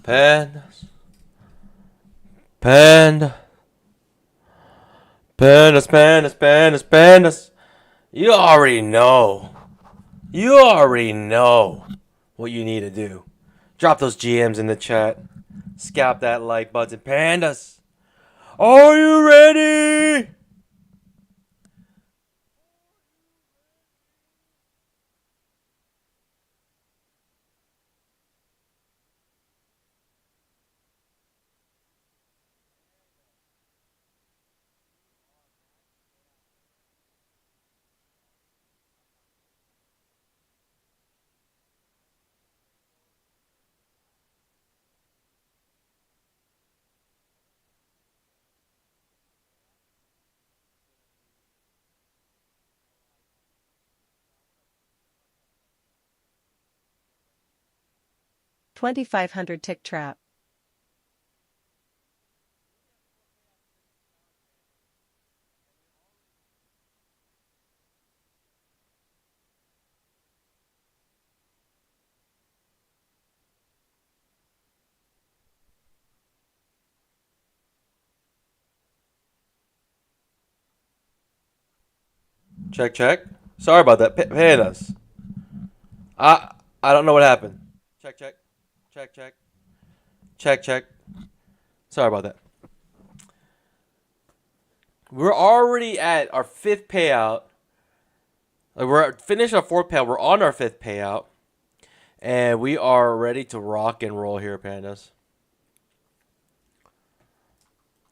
Pandas. Panda. Pandas, pandas, pandas, pandas. You already know. You already know what you need to do. Drop those GMs in the chat. Scalp that like button. Pandas. Are you ready? $2,500 tick trap. Check, check. Sorry about that. Pandas. I don't know what happened. Check, check. Check, check. Check, check. Sorry about that. We're already at our fifth payout. Like we're finished our fourth payout. We're on our fifth payout. And we are ready to rock and roll here, Pandas.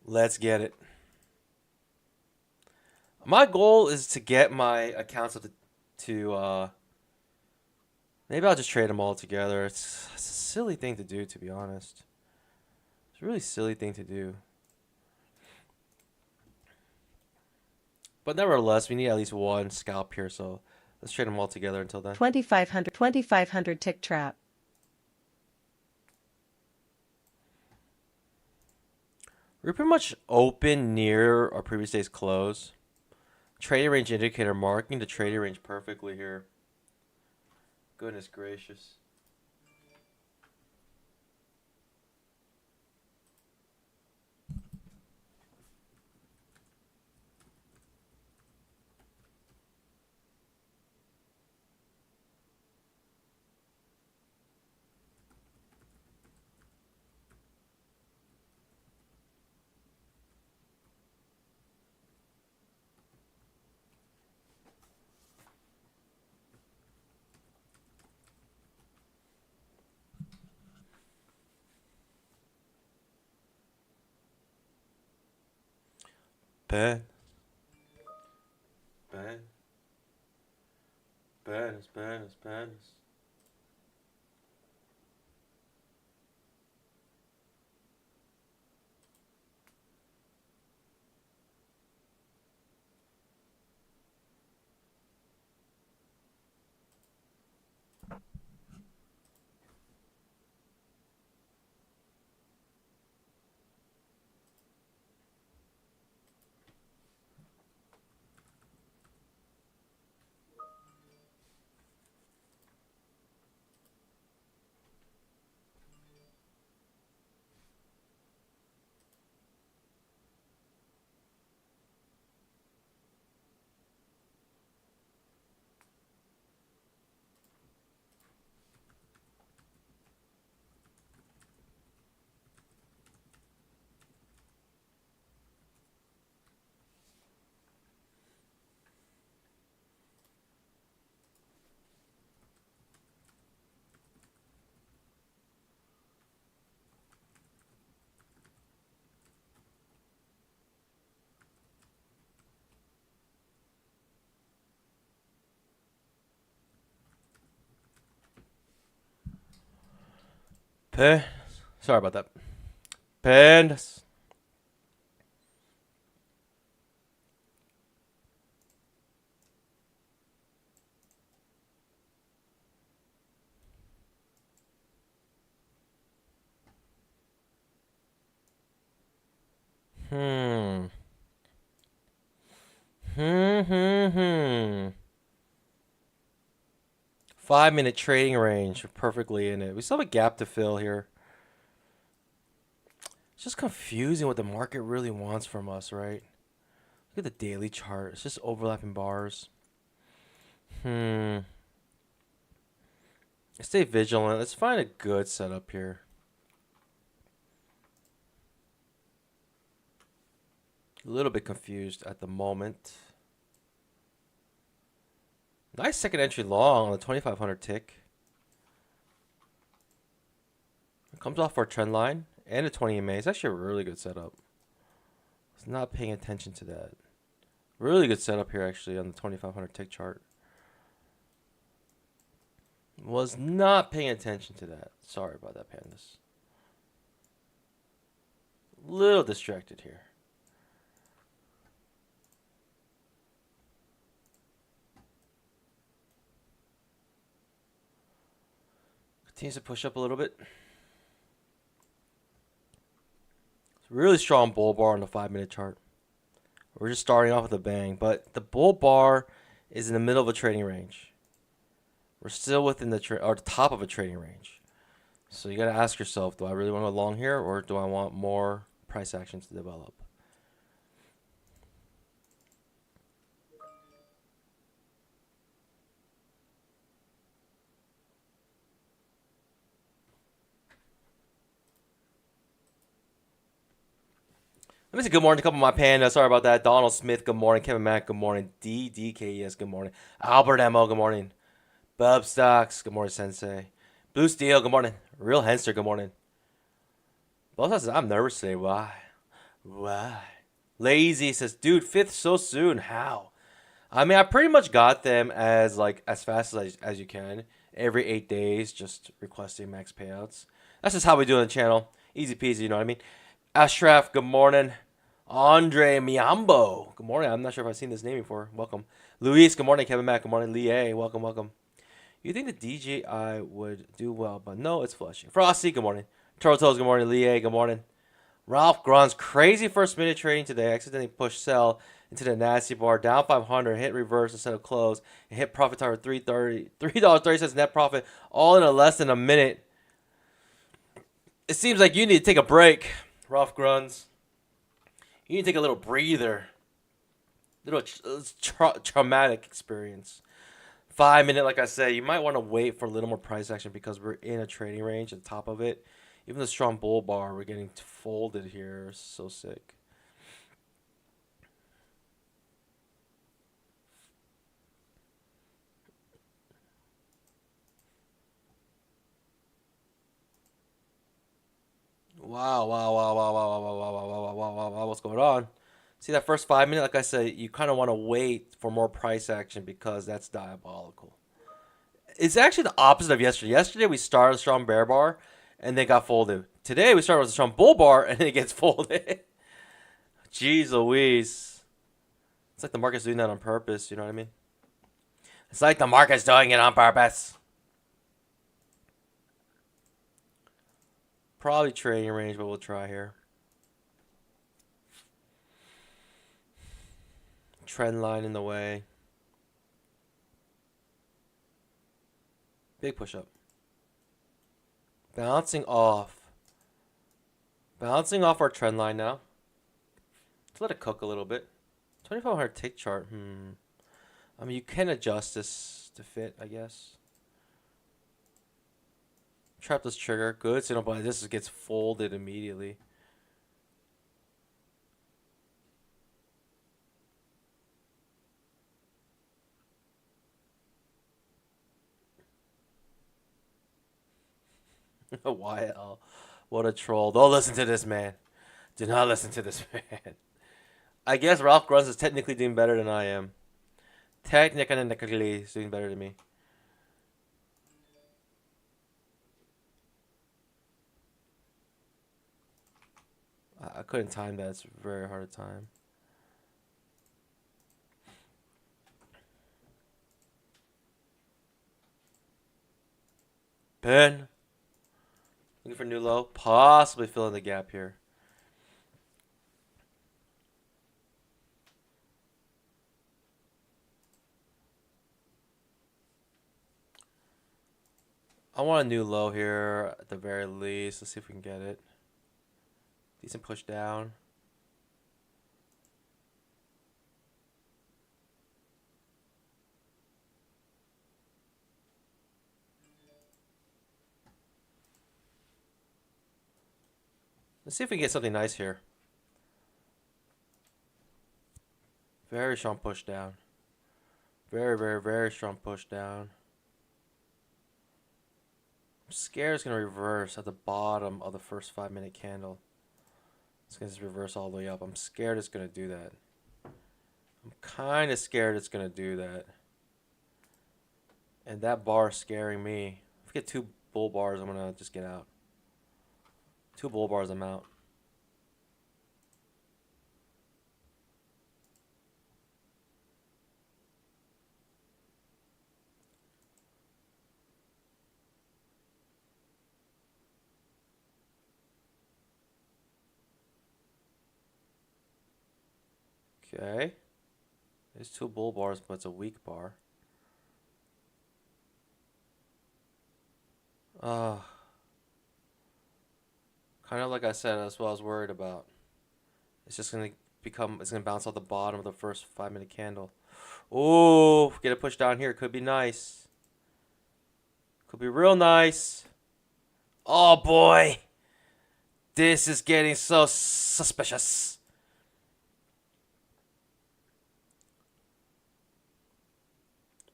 Let's get it. My goal is to get my accounts up to maybe I'll just trade them all together. It's a silly thing to do, to be honest. It's a really silly thing to do. But nevertheless, we need at least one scalp here, so let's trade them all together until then. 2,500 tick trap. We're pretty much open near our previous day's close. Trading range indicator marking the trading range perfectly here. Goodness gracious. Ben. Ben. Banners. Pen. Sorry about that. Pandas. Hmm. 5-minute trading range. Perfectly in it. We still have a gap to fill here. It's just confusing what the market really wants from us, right? Look at the daily chart. It's just overlapping bars. Stay vigilant. Let's find a good setup here. A little bit confused at the moment. Nice second entry long on the 2500 tick. It comes off our trend line and a 20 EMA. It's actually a really good setup. It's not paying attention to that. Really good setup here actually on the 2500 tick chart. Was not paying attention to that. Sorry about that, pandas. Little distracted here. Continues to push up a little bit. It's a really strong bull bar on the 5-minute chart. We're just starting off with a bang, but the bull bar is in the middle of a trading range. We're still within the top of a trading range. So you got to ask yourself, do I really want to go long here, or do I want more price action to develop? Let me say good morning to a couple of my pandas. Sorry about that. Donald Smith, good morning. Kevin Mack, good morning. DDKES, good morning. Albert Mo, good morning. Bub Stocks, good morning, Sensei. Blue Steel, good morning. Real Henster, good morning. Bub Stocks says, I'm nervous today. Why? Lazy says, dude, fifth so soon. How? I mean, I pretty much got them as fast as you can. Every 8 days, just requesting max payouts. That's just how we do on the channel. Easy peasy, you know what I mean? Ashraf, good morning. Andre Miambo, good morning. I'm not sure if I've seen this name before. Welcome. Luis, good morning. Kevin Mack, good morning. Lee A, welcome, welcome. You think the DJI would do well, but no, it's flushing. Frosty, good morning. Turtles, good morning. Lee A, good morning. Ralph Grun's crazy first minute trading today. Accidentally pushed sell into the nasty bar. Down 500, hit reverse instead of close. And hit profit target $3.30 net profit, all in less than a minute. It seems like you need to take a break, Ralph Gruns. You need to take a little breather. Little traumatic experience. 5 minute, like I said, you might want to wait for a little more price action because we're in a trading range at the top of it. Even the strong bull bar, we're getting folded here. So sick. Wow. What's going on? See that first 5 minute? Like I said, you kind of want to wait for more price action because that's diabolical. It's actually the opposite of yesterday. Yesterday, we started a strong bear bar and then got folded. Today, we started with a strong bull bar and then it gets folded. Jeez Louise. It's like the market's doing that on purpose. You know what I mean? It's like the market's doing it on purpose. Probably trading range, but we'll try here. Trend line in the way. Big push up. Bouncing off. Bouncing off our trend line now. Let's let it cook a little bit. 2500 tick chart. I mean, you can adjust this to fit, I guess. Trap this trigger. Good. So but this gets folded immediately. YL. What a troll. Don't listen to this man. Do not listen to this man. I guess Ralph Gruns is technically doing better than I am. Technically, he's doing better than me. I couldn't time that. It's a very hard to time. Ben. Looking for new low. Possibly filling the gap here. I want a new low here at the very least. Let's see if we can get it. Decent push down. Let's see if we can get something nice here. Very strong push down. Very, very, very strong push down. I'm scared it's going to reverse at the bottom of the first 5-minute candle. It's going to just reverse all the way up. I'm scared it's going to do that. I'm kind of scared it's going to do that. And that bar is scaring me. If we get 2 bull bars, I'm going to just get out. 2 bull bars, I'm out. Okay. There's 2 bull bars, but it's a weak bar. Kind of like I said, that's what I was worried about. It's just going to it's going to bounce off the bottom of the first 5-minute candle. Oh, get a push down here. Could be nice. Could be real nice. Oh, boy. This is getting so suspicious.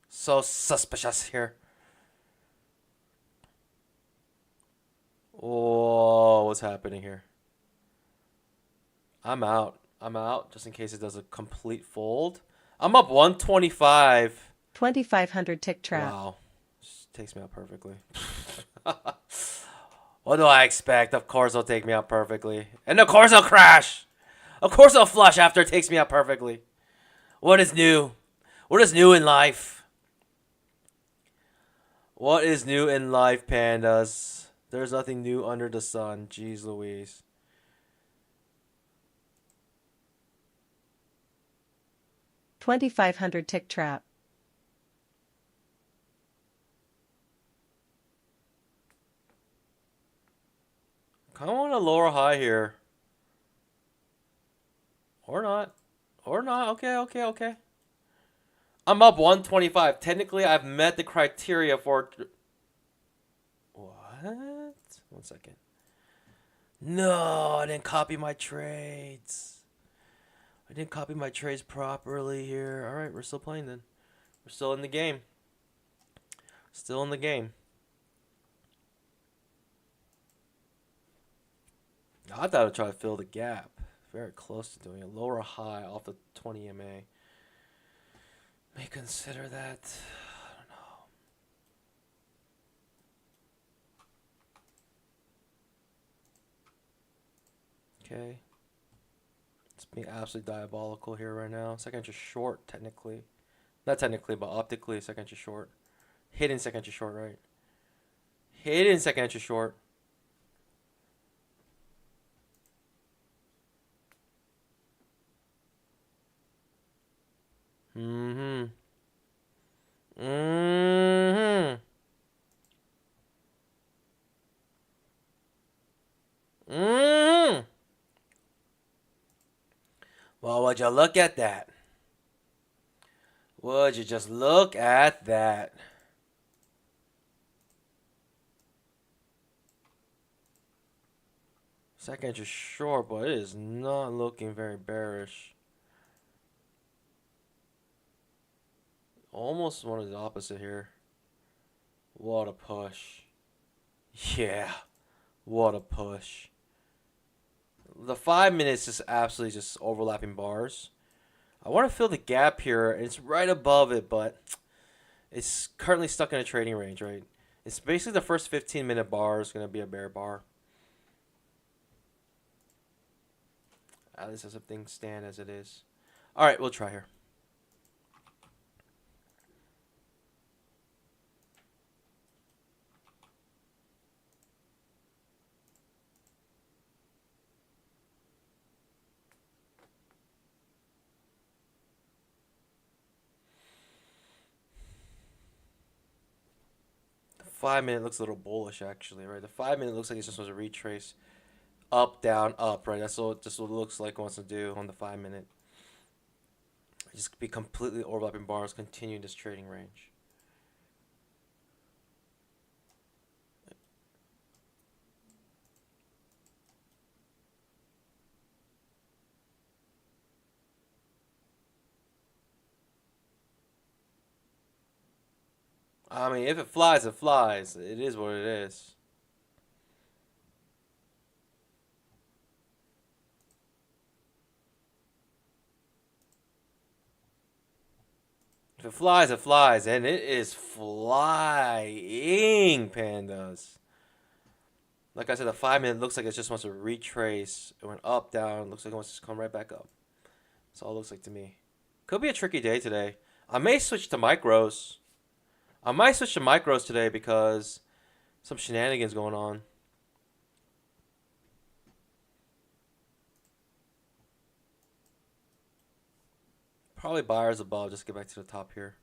So suspicious here. Oh, what's happening here? I'm out. I'm out just in case it does a complete fold. I'm up 125. 2,500 tick trap. Wow. Just takes me out perfectly. What do I expect? Of course it'll take me out perfectly. And of course it'll crash. Of course it'll flush after it takes me out perfectly. What is new? What is new in life? What is new in life, pandas? There's nothing new under the sun. Jeez Louise. $2,500 tick trap. Kind of want a lower high here. Or not. Or not. Okay, okay, okay. I'm up 125. Technically, I've met the criteria for... What? 1 second. No, I didn't copy my trades. I didn't copy my trades properly here. All right, we're still playing then. We're still in the game. Still in the game. I thought I'd try to fill the gap. Very close to doing a lower high off the 20 EMA. May consider that. I don't know. Okay. It's being absolutely diabolical here right now. Second inch is short, technically. Not technically, but optically, second inch is short. Hidden second inch is short, right? Hidden second inch is short. Mm-hmm. Mm-hmm. Mm-hmm. Well, would you look at that? Would you just look at that? Second inch is short, but it is not looking very bearish. Almost one of the opposite here. What a push. Yeah. What a push. The 5 minutes is absolutely just overlapping bars. I want to fill the gap here. It's right above it, but it's currently stuck in a trading range, right? It's basically the first 15-minute bar is going to be a bear bar. At least as if things stand as it is. All right, we'll try here. The 5 minute looks a little bullish, actually, right? The 5 minute looks like it's just supposed to retrace Up, down, up, right? That's what just what it looks like it wants to do on the 5 minute. Just be completely overlapping bars, continue this trading range. I mean, if it flies, it flies. It is what it is. If it flies, it flies, and it is flying, pandas. Like I said, the 5 minute looks like it just wants to retrace. It went up, down. Looks like it wants to come right back up. That's all it looks like to me. Could be a tricky day today. I may switch to micros. I might switch to micros today because some shenanigans going on. Probably buyers above. Just get back to the top here.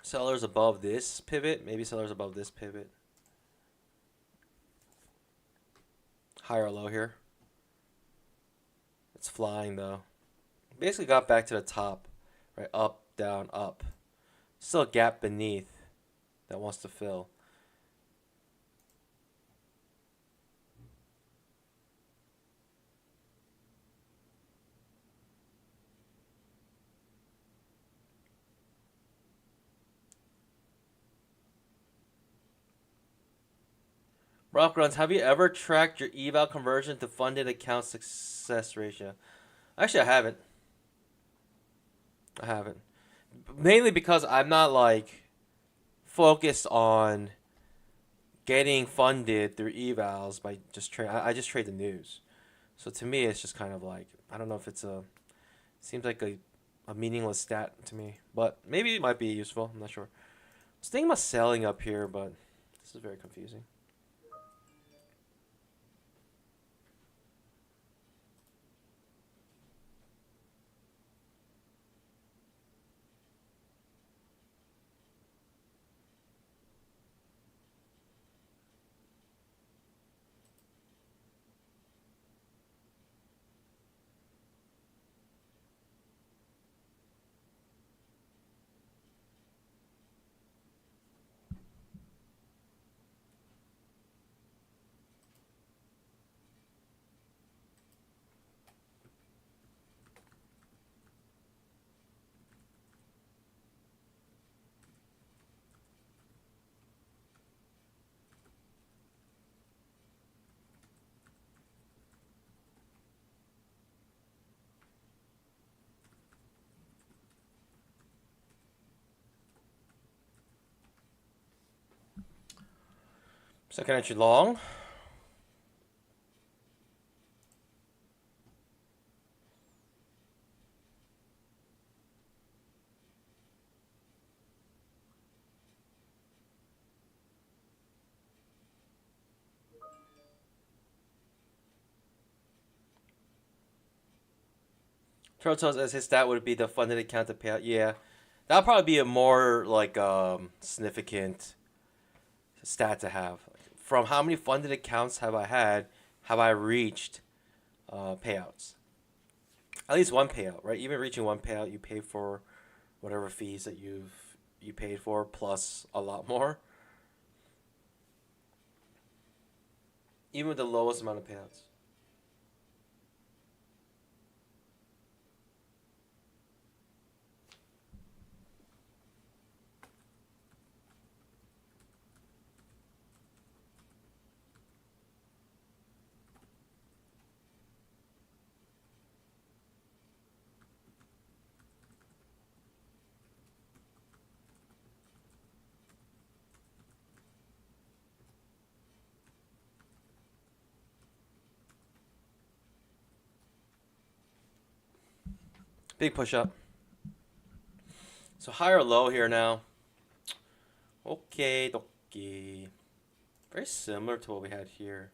Sellers above this pivot. Maybe sellers above this pivot. High or low here. It's flying though. Basically got back to the top. Right, up, down, up. Still a gap beneath that wants to fill. Rock runs. Have you ever tracked your eval conversion to funded account success ratio? Actually, I haven't. I haven't. Mainly because I'm not like focused on getting funded through evals by just trade. I just trade the news. So to me, it's just kind of like I don't know if it's a seems like a meaningless stat to me, but maybe it might be useful. I'm not sure. I was thinking about selling up here, but this is very confusing. Second entry long. Turtle tells us his stat would be the funded account to pay out. Yeah, that'll probably be a more like significant stat to have. From how many funded accounts have I had? Have I reached payouts? At least one payout, right? Even reaching one payout, you pay for whatever fees that you paid for plus a lot more. Even with the lowest amount of payouts. Big push up. So high or low here now. Okay, dokie. Very similar to what we had here.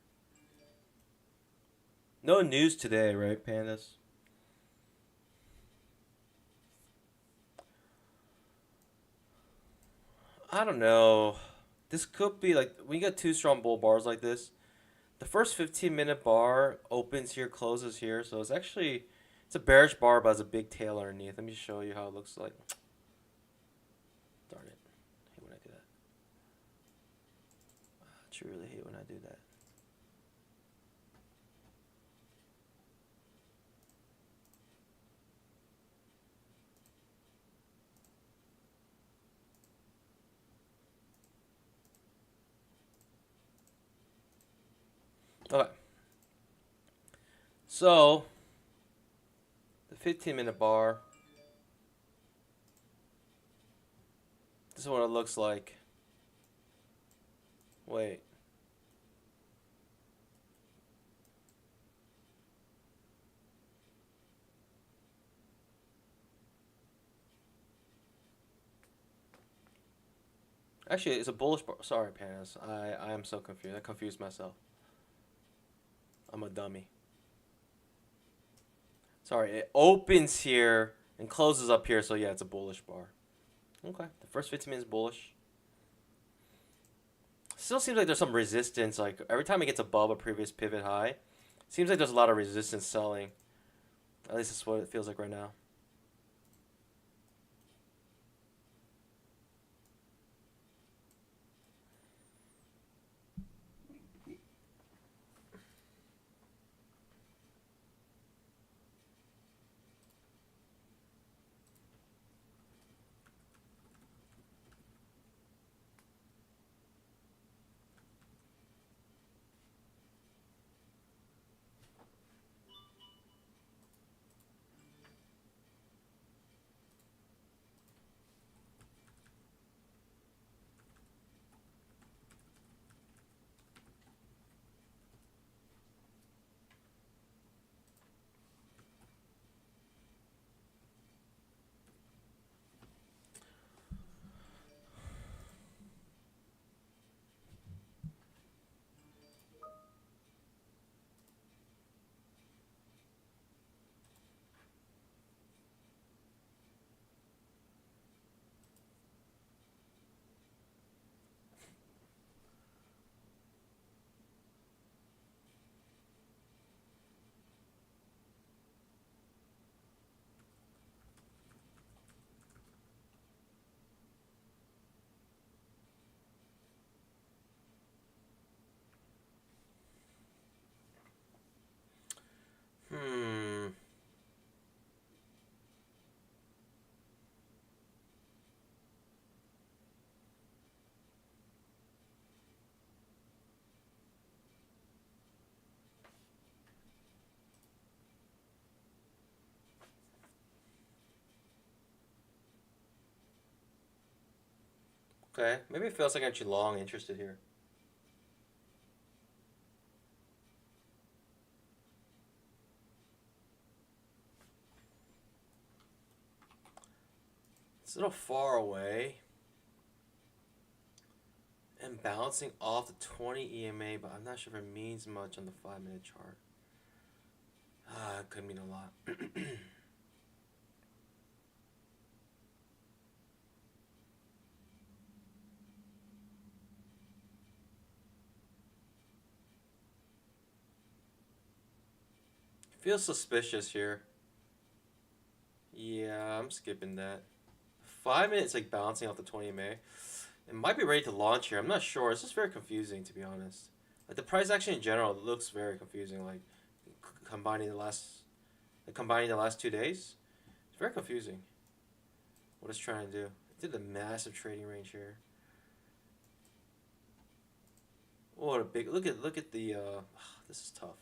No news today, right, pandas? I don't know. This could be like when you get two strong bull bars like this. The first 15-minute bar opens here, closes here, so it's a bearish bar, but it's a big tail underneath. Let me show you how it looks like. Darn it! I hate when I do that. I truly hate when I do that. Okay. So, the 15-minute bar. This is what it looks like. Wait. Actually, it's a bullish bar. Sorry, Panis. I am so confused. I confused myself. I'm a dummy. Sorry, it opens here and closes up here, so yeah, it's a bullish bar. Okay, the first 15 minutes bullish. Still seems like there's some resistance. Like every time it gets above a previous pivot high, seems like there's a lot of resistance selling. At least that's what it feels like right now. Hmm. Okay, maybe it feels like I'm too long interested here. It's a little far away and bouncing off the 20 EMA, but I'm not sure if it means much on the 5-minute chart. It could mean a lot. Feels suspicious here. Yeah, I'm skipping that. 5 minutes like bouncing off the 20 MA. It might be ready to launch here. I'm not sure. It's just very confusing, to be honest. Like the price action in general looks very confusing. Like combining combining the last 2 days. It's very confusing. What it's trying to do. It did a massive trading range here. Oh, what a big look at the. This is tough.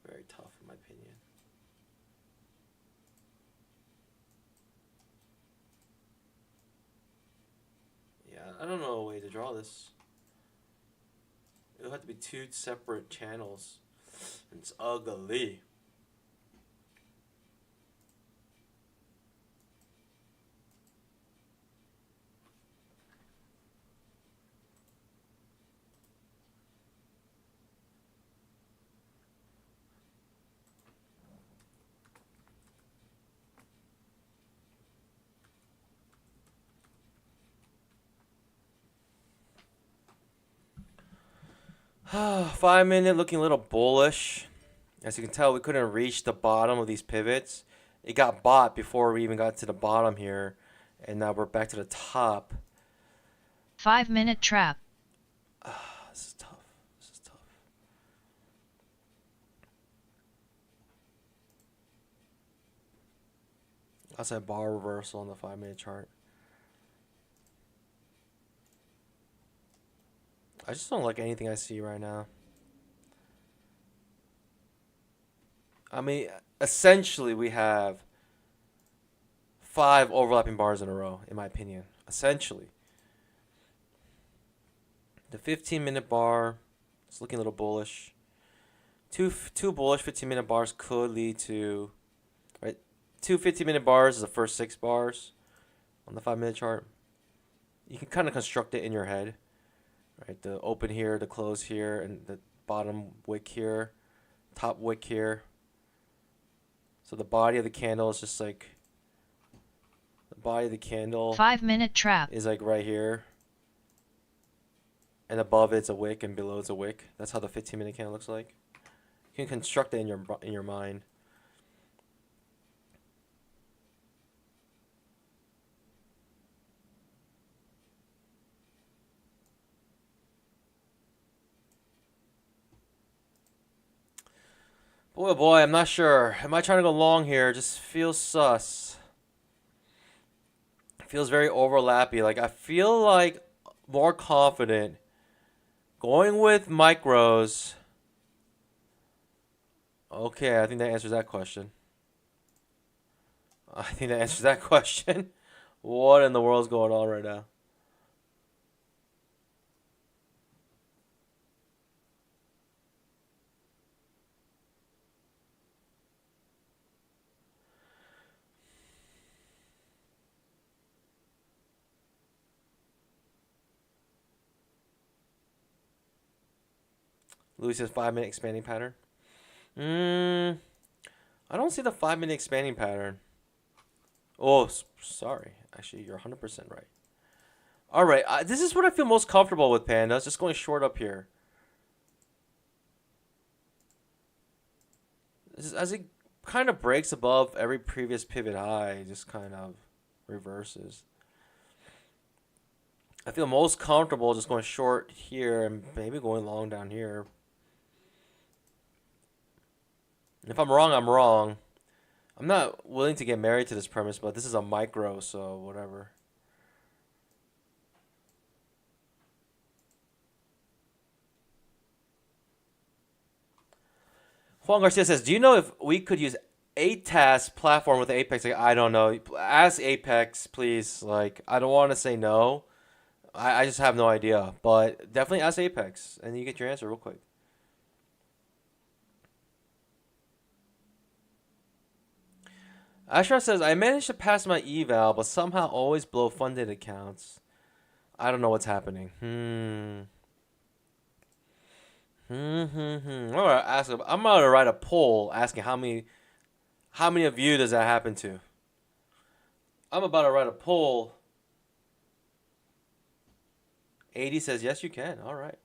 Very tough in my opinion. Yeah, I don't know a way to draw this. It'll have to be two separate channels. It's ugly. 5 minute looking a little bullish. As you can tell, we couldn't reach the bottom of these pivots. It got bought before we even got to the bottom here. And now we're back to the top. 5-minute trap. This is tough. This is tough. Outside bar reversal on the 5 minute chart. I just don't like anything I see right now. I mean, essentially we have 5 overlapping bars in a row, in my opinion. Essentially. The 15-minute bar is looking a little bullish. Two bullish 15-minute bars could lead to, right? 2 15-minute bars is the first 6 bars on the 5 minute chart. You can kind of construct it in your head, right? The open here, the close here, and the bottom wick here, top wick here. So the body of the candle is just like, the body of the candle 5-minute trap. is like right here. And above it's a wick and below it's a wick. That's how the 15-minute candle looks like. You can construct it in your mind. Boy, oh boy, I'm not sure. Am I trying to go long here? It just feels sus. It feels very overlappy. Like I feel like more confident going with micros. Okay, I think that answers that question. I think that answers that question. What in the world is going on right now? Louis says 5 minute expanding pattern. I don't see the 5 minute expanding pattern. Oh, sorry. Actually, you're 100% right. All right, this is what I feel most comfortable with, Pandas. Just going short up here. As it kind of breaks above every previous pivot high, it just kind of reverses. I feel most comfortable just going short here and maybe going long down here. If I'm wrong, I'm wrong. I'm not willing to get married to this premise, but this is a micro, so whatever. Juan Garcia says, do you know if we could use ATAS platform with Apex? Like, I don't know. Ask Apex, please. Like, I don't want to say no. I just have no idea. But definitely ask Apex, and you get your answer real quick. Ashra says, I managed to pass my eval, but somehow always blow funded accounts. I don't know what's happening. I'm gonna write a poll asking how many of you does that happen to? I'm about to write a poll. 80 says yes, you can. All right.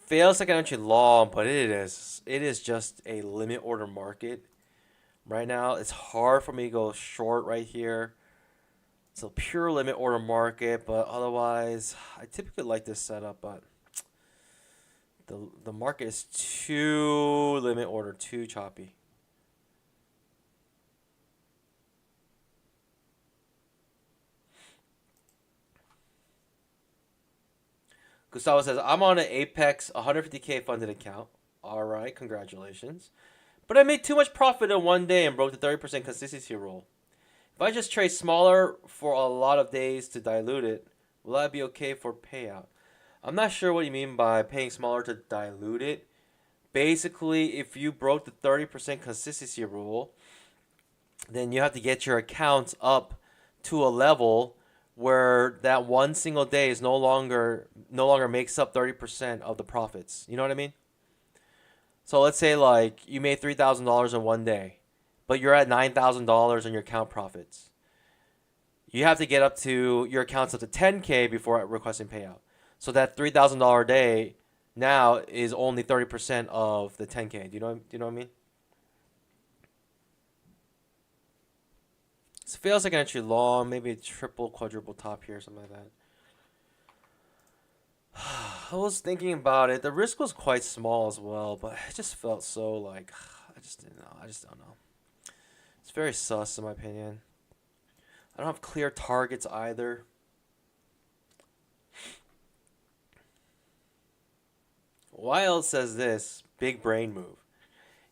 Fails second entry long, but it is just a limit order market right now. It's hard for me to go short right here. It's a pure limit order market, but otherwise, I typically like this setup, but the market is too limit order, too choppy. Gustavo says, I'm on an Apex 150K funded account. All right, congratulations. But I made too much profit in one day and broke the 30% consistency rule. If I just trade smaller for a lot of days to dilute it, will that be okay for payout? I'm not sure what you mean by paying smaller to dilute it. Basically, if you broke the 30% consistency rule, then you have to get your accounts up to a level where that one single day is no longer makes up 30% of the profits. You know what I mean? So let's say like you made $3,000 in one day, but you're at $9,000 in your account profits. You have to get up to your accounts up to 10K before requesting payout. So that $3,000 day now is only 30% of the 10K. Do you know what I mean? It feels like an entry long, maybe a triple, quadruple top here, something like that. I was thinking about it. The risk was quite small as well, but it just felt so like I just didn't know. I just don't know. It's very sus in my opinion. I don't have clear targets either. Wild says this big brain move.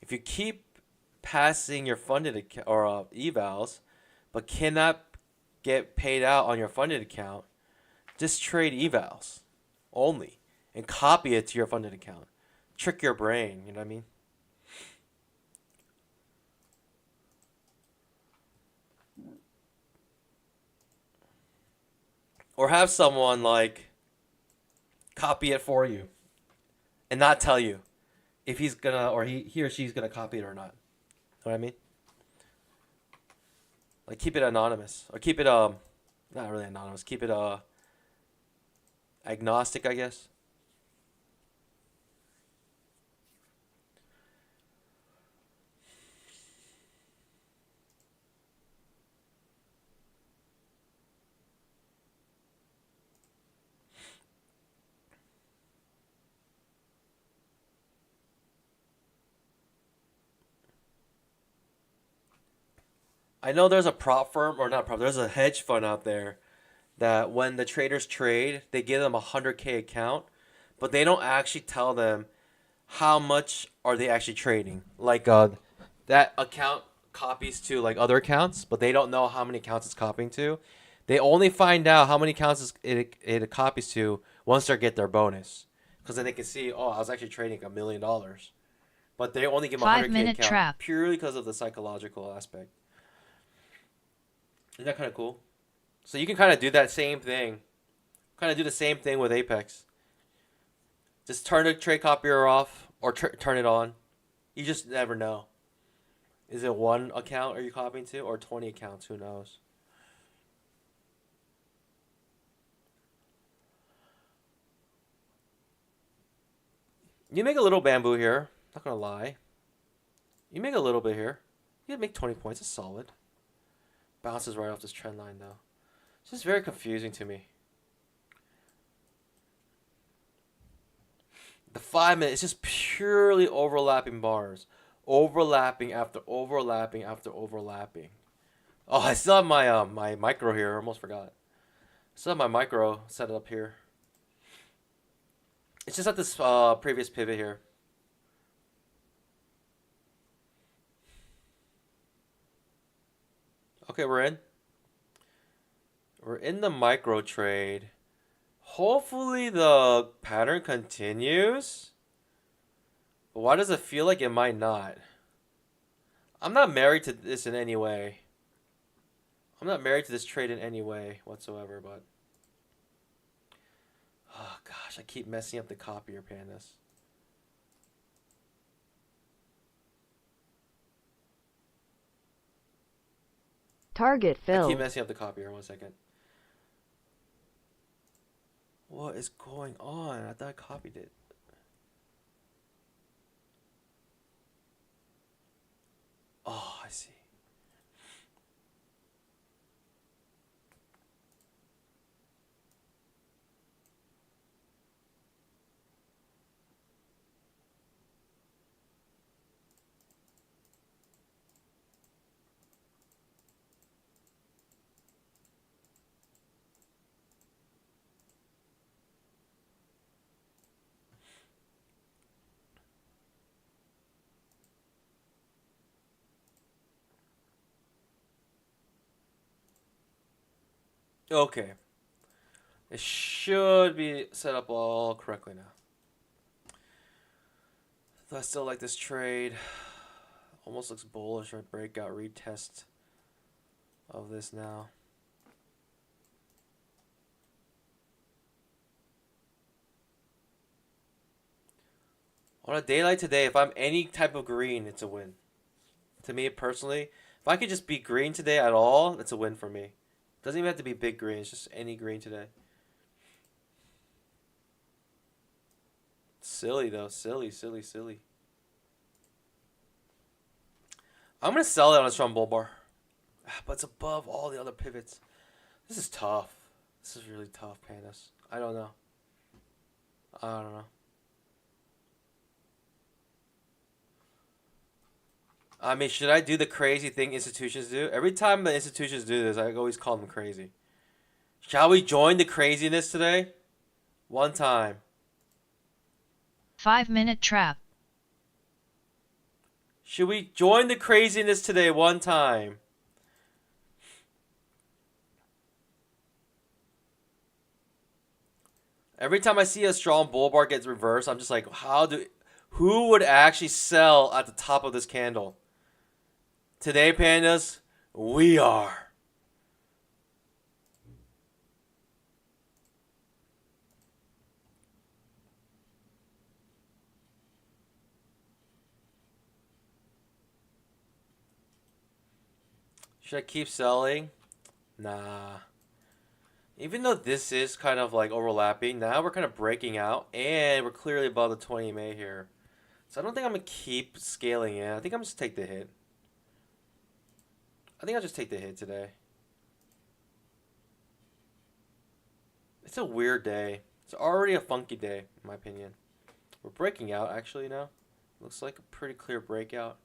If you keep passing your funded account or evals, but cannot get paid out on your funded account, just trade evals only and copy it to your funded account. Trick your brain, you know what I mean? Or have someone like copy it for you and not tell you if he's gonna or he or she's gonna copy it or not. Know what I mean? Like keep it anonymous or keep it not really anonymous. Keep it agnostic, I guess. I know there's a prop firm or not prop. There's a hedge fund out there that when the traders trade, they give them a 100K account, but they don't actually tell them how much are they actually trading. Like that account copies to like other accounts, but they don't know how many accounts it's copying to. They only find out how many accounts it copies to once they get their bonus, because then they can see, oh, I was actually trading $1 million, but they only give them a 100K 5-minute account trap. purely because of the psychological aspect. Isn't that kind of cool? So you can kind of do that same thing. Kind of do the same thing with Apex. Just turn the trade copier off or turn it on. You just never know. Is it one account are you copying to or 20 accounts? Who knows? You make a little bamboo here. Not gonna lie. You make a little bit here. You can make 20 points. It's solid. Bounces right off this trend line though. It's just very confusing to me. The 5 minute, it's just purely overlapping bars. Overlapping after overlapping after overlapping. Oh, I still have my my micro here. I almost forgot. I still have my micro set up here. It's just at this previous pivot here. Okay, we're in. We're in the micro trade. Hopefully the pattern continues. But why does it feel like it might not? I'm not married to this in any way. I'm not married to this trade in any way whatsoever, but oh gosh, I keep messing up the copier, pandas. Target I keep filled. messing up the copier. 1 second. What is going on? I thought I copied it. Oh, I see. Okay. It should be set up all correctly now. Though I still like this trade. Almost looks bullish or breakout retest of this now. On a day like today, if I'm any type of green, it's a win. To me personally, if I could just be green today at all, it's a win for me. Doesn't even have to be big green, it's just any green today. Silly though, silly, silly, silly. I'm gonna sell it on a strong bull bar, but it's above all the other pivots. This is tough. This is really tough, Pandas. I don't know. I don't know. I mean, should I do the crazy thing institutions do? Every time the institutions do this, I always call them crazy. Shall we join the craziness today? One time. 5-minute trap. Should we join the craziness today one time? Every time I see a strong bull bar gets reversed, I'm just like, who would actually sell at the top of this candle? Today, Pandas, we are. Should I keep selling? Nah. Even though this is kind of like overlapping, now we're kind of breaking out, and we're clearly above the 20 MA here. So I don't think I'm going to keep scaling in. I think I'm just take the hit. I think I'll just take the hit today. It's a weird day. It's already a funky day, in my opinion. We're breaking out, actually, now. Looks like a pretty clear breakout.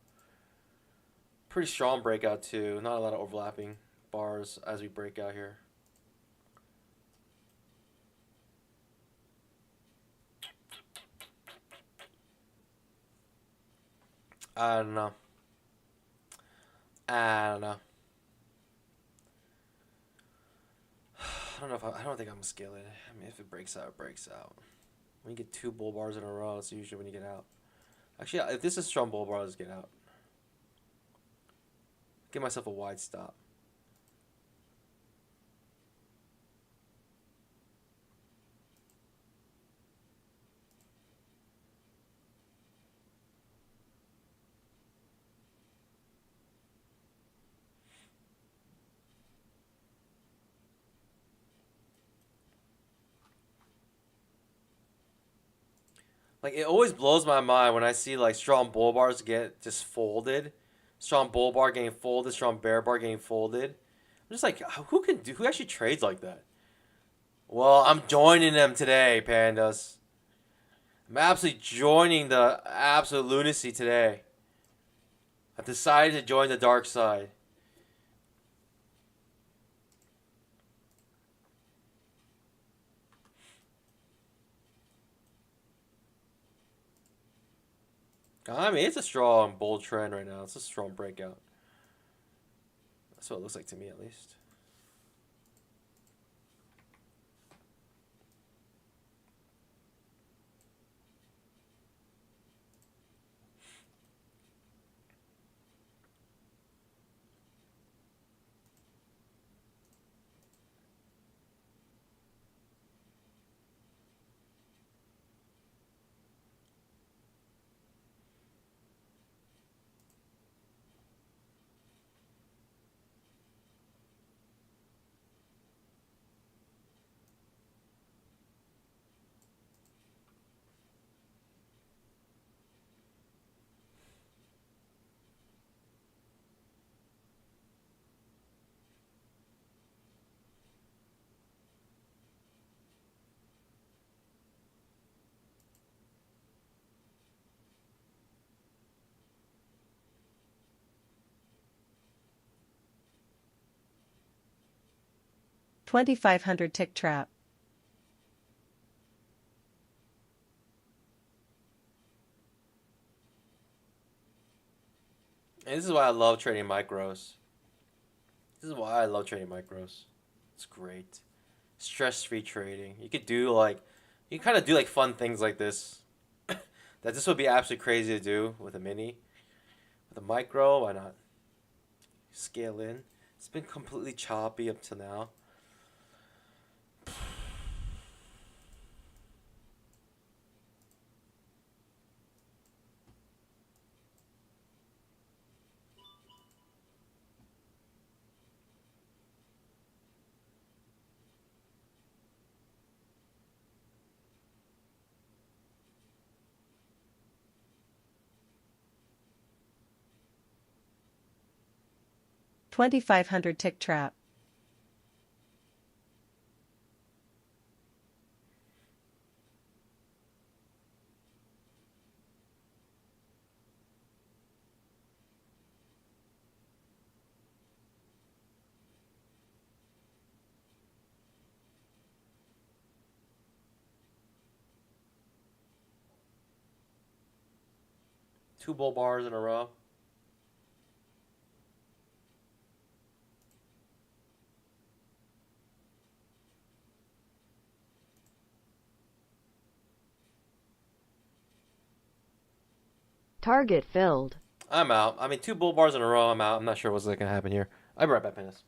Pretty strong breakout, too. Not a lot of overlapping bars as we break out here. I don't know. I don't know. I don't know if I don't think I'm gonna scale it. I mean, if it breaks out, it breaks out. When you get 2 bull bars in a row, it's usually when you get out. Actually, if this is strong bull bar, I'll just get out. Give myself a wide stop. Like, it always blows my mind when I see like strong bull bars get just folded. Strong bull bar getting folded, strong bear bar getting folded. I'm just like, who actually trades like that? Well, I'm joining them today, Pandas. I'm absolutely joining the absolute lunacy today. I've decided to join the dark side. I mean, it's a strong bull trend right now. It's a strong breakout. That's what it looks like to me, at least. $2,500 tick trap. And this is why I love trading micros. This is why I love trading micros. It's great. Stress-free trading. You could do like, you kind of do like fun things like this. That this would be absolutely crazy to do with a mini. With a micro, why not? Scale in. It's been completely choppy up to now. $2,500 tick trap. Two bull bars in a row. Target filled. I'm out. I mean, two bull bars in a row. I'm out. I'm not sure what's going to happen here. I'll be right back, Penis.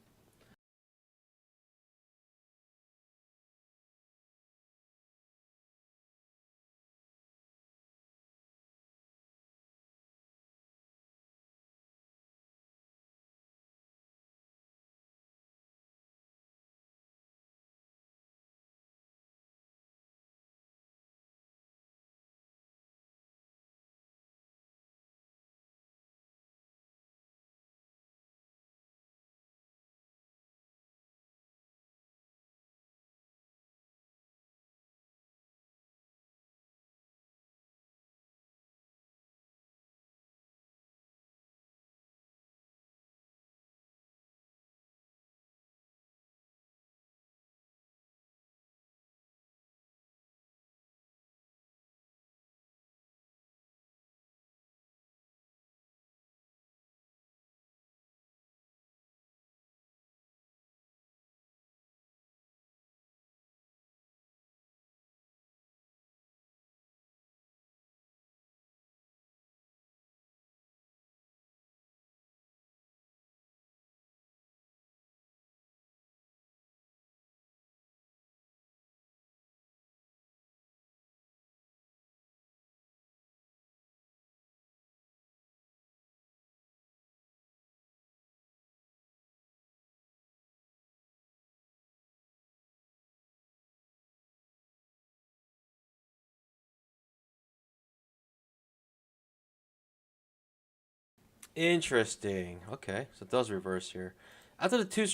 Interesting. Okay, so it does reverse here. After the two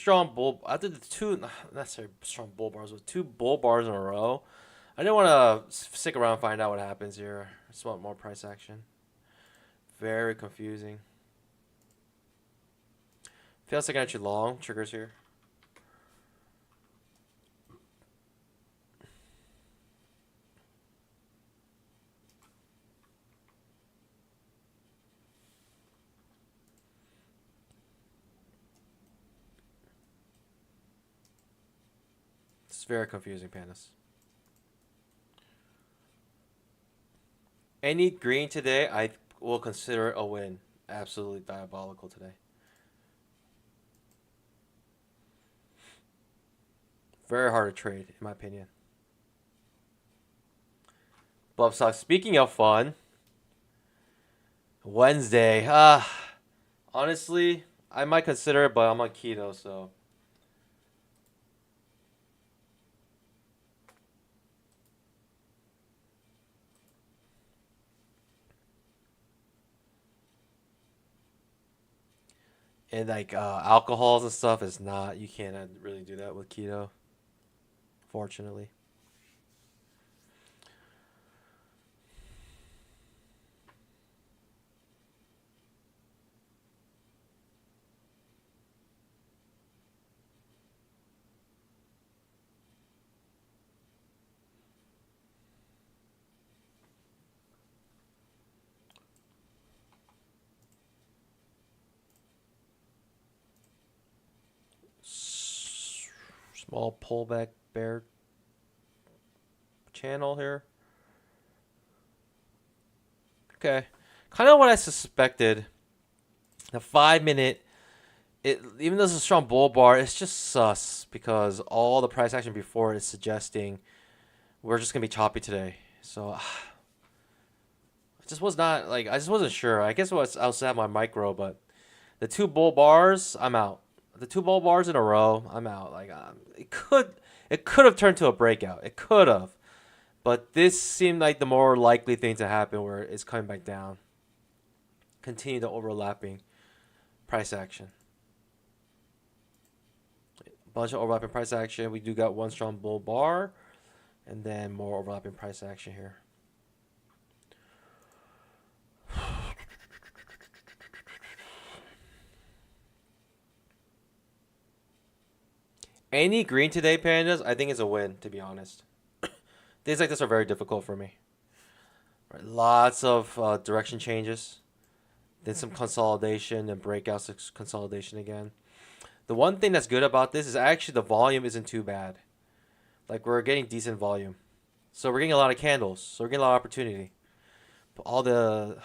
not necessarily strong bull bars, but two bull bars in a row, I didn't want to stick around and find out what happens here. I just want more price action. Very confusing. Feels like actually long triggers here. It's very confusing, Panis. Any green today, I will consider it a win. Absolutely diabolical today. Very hard to trade, in my opinion. Bluff stock. Speaking of fun, Wednesday. Honestly, I might consider it, but I'm on keto, so. And like alcohols and stuff is not. You can't really do that with keto. Fortunately. Small pullback bear channel here. Okay. Kind of what I suspected. The 5-minute, even though it's a strong bull bar, it's just sus because all the price action before is suggesting we're just gonna be choppy today. So I just was not like I just wasn't sure. I guess I was at my micro, but the 2 bull bars, I'm out. The 2 bull bars in a row, I'm out. Like it could have turned to a breakout. It could have, but this seemed like the more likely thing to happen, where it's coming back down. Continue the overlapping price action. A bunch of overlapping price action. We do got one strong bull bar, and then more overlapping price action here. Any green today, pandas, I think is a win, to be honest. Days like this are very difficult for me. Right, lots of direction changes. Then some consolidation and breakouts, consolidation again. The one thing that's good about this is actually the volume isn't too bad. Like we're getting decent volume. So we're getting a lot of candles. So we're getting a lot of opportunity. But all the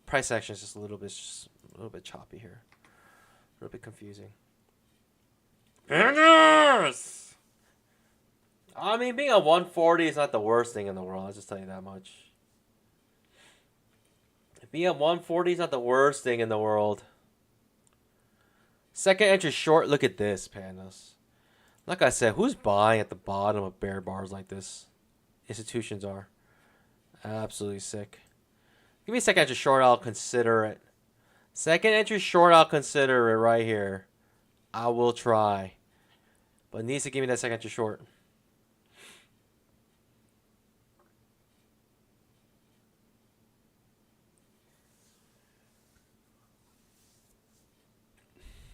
price action is just a little bit choppy here. A little bit confusing. Pandas! I mean, being at 140 is not the worst thing in the world. I'll just tell you that much. Being at 140 is not the worst thing in the world. Second entry short. Look at this, pandas. Like I said, who's buying at the bottom of bear bars like this? Institutions are. Absolutely sick. Give me a second entry short. I'll consider it. Second entry short. I'll consider it right here. I will try. But it needs to give me that second entry short.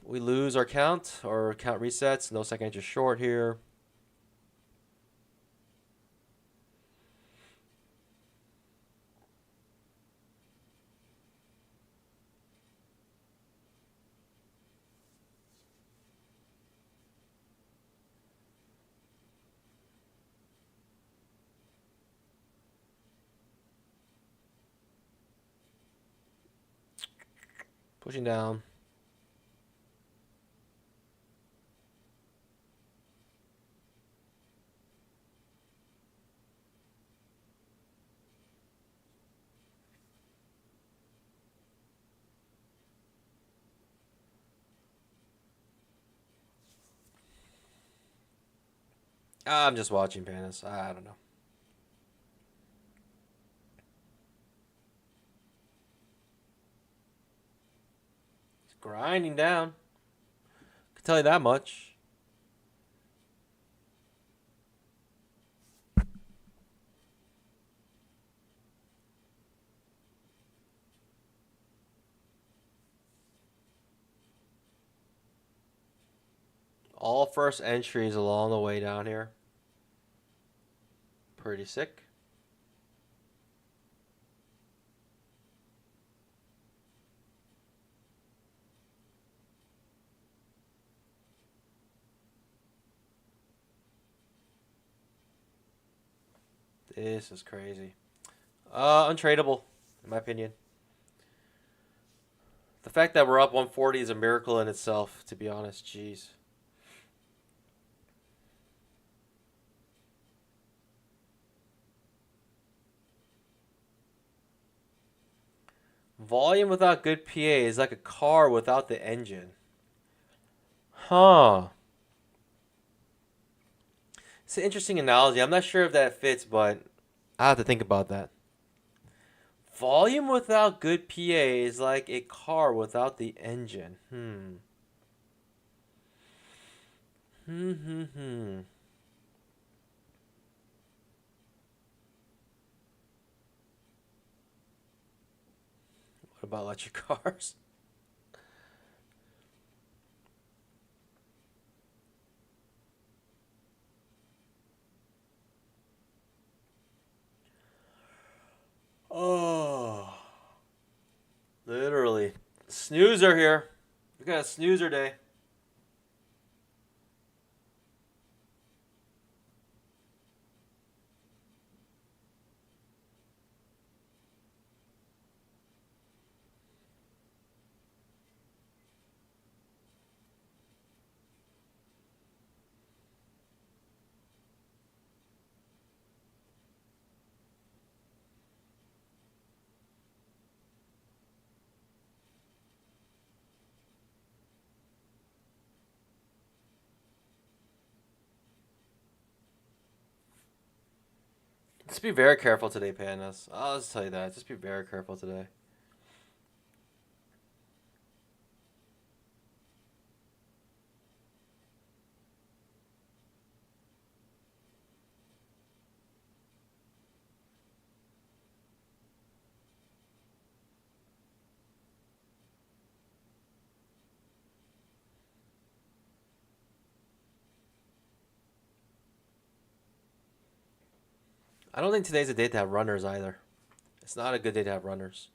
We lose our count. Our count resets. No second entry short here. Pushing down. I'm just watching, pandas. I don't know. It's grinding down. I can tell you that much. All first entries along the way down here. Pretty sick. This is crazy. Untradeable, in my opinion. The fact that we're up 140 is a miracle in itself, to be honest. Jeez. Volume without good PA is like a car without the engine. Huh. It's an interesting analogy. I'm not sure if that fits, but I have to think about that. Volume without good PA is like a car without the engine. What about electric cars? Oh, literally. Snoozer here. We got a snoozer day. Just be very careful today, Pandas. I'll just tell you that. Just be very careful today. I don't think today's a day to have runners either. It's not a good day to have runners.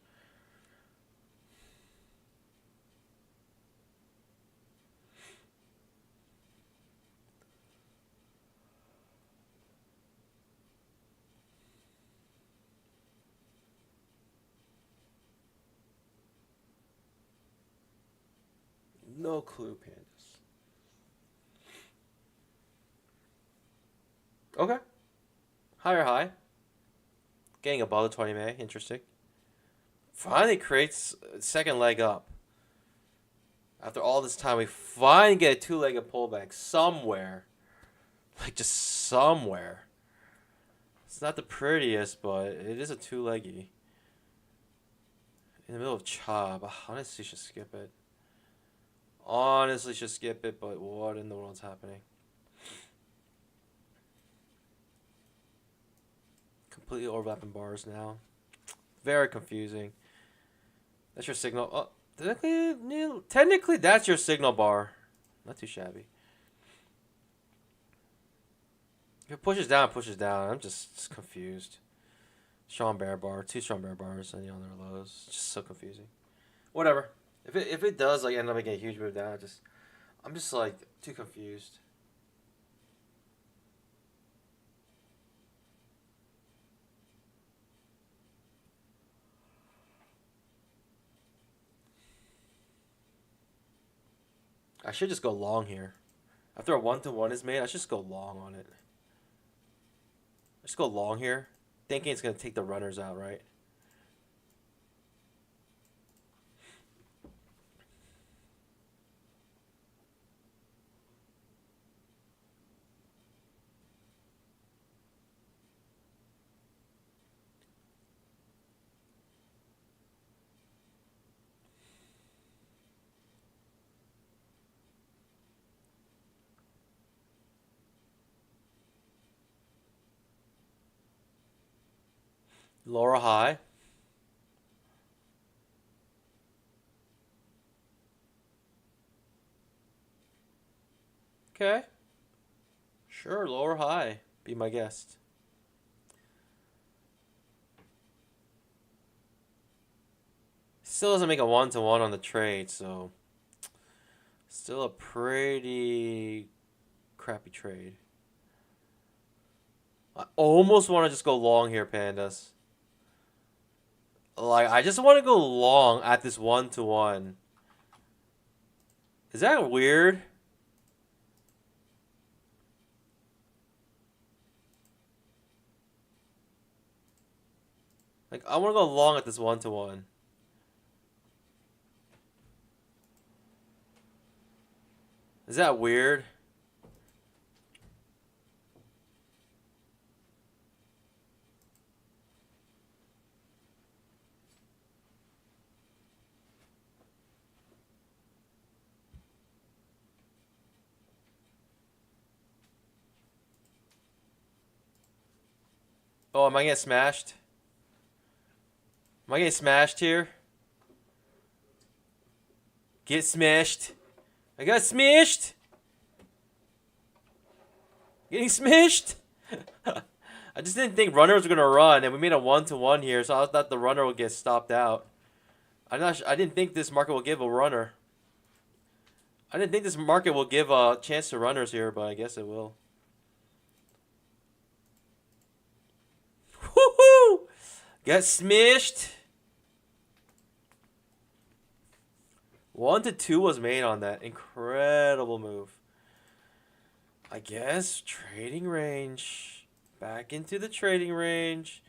No clue, Pandas. Okay. Higher high. Getting above the 20 MA. Interesting. Finally creates a second leg up. After all this time, we finally get a two-legged pullback somewhere. Like, just somewhere. It's not the prettiest, but it is a two-leggy. In the middle of chop. Honestly, should skip it. Honestly, should skip it, but what in the world's happening? Completely overlapping bars now. Very confusing. That's your signal. Oh, technically, that's your signal bar. Not too shabby. If it pushes down, it pushes down. I'm just confused. Strong bear bar, two strong bear bars, and on their lows. It's just so confusing. Whatever. If it does like end up making a huge move down, I'm just like too confused. I should just go long here. After a 1-to-1 is made, I should just go long on it. Just go long here, thinking it's gonna take the runners out, right? Lower high. Okay. Sure, lower high. Be my guest. Still doesn't make a 1-to-1 on the trade, so still a pretty crappy trade. I almost want to just go long here, Pandas. Like, I just want to go long at this 1-to-1. Is that weird? Like, I want to go long at this 1-to-1. Is that weird? Oh, am I getting smashed? Am I getting smashed here? Get smashed. I got smashed. Getting smashed. I just didn't think runners were gonna run, and we made a 1-to-1 here, so I thought the runner would get stopped out. I didn't think this market will give a runner. I didn't think this market will give a chance to runners here, but I guess it will. Woohoo! Got smashed. 1-to-2 was made on that. Incredible move. I guess trading range. Back into the trading range.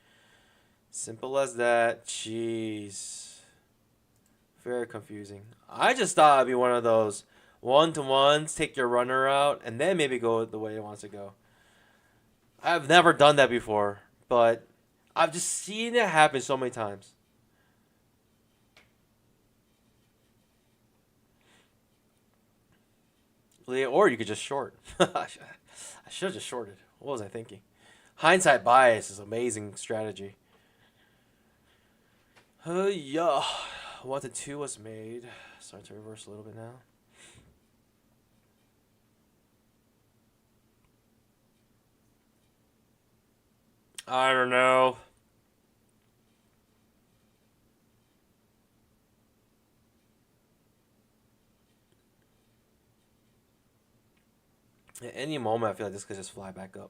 Simple as that. Jeez. Very confusing. I just thought it'd be one of those 1-to-1s, take your runner out, and then maybe go the way it wants to go. I've never done that before. but I've just seen it happen so many times. Or you could just short. I should have just shorted. What was I thinking? Hindsight bias is an amazing strategy. Yeah. 1 to 2 was made. Starting to reverse a little bit now. I don't know. At any moment, I feel like this could just fly back up.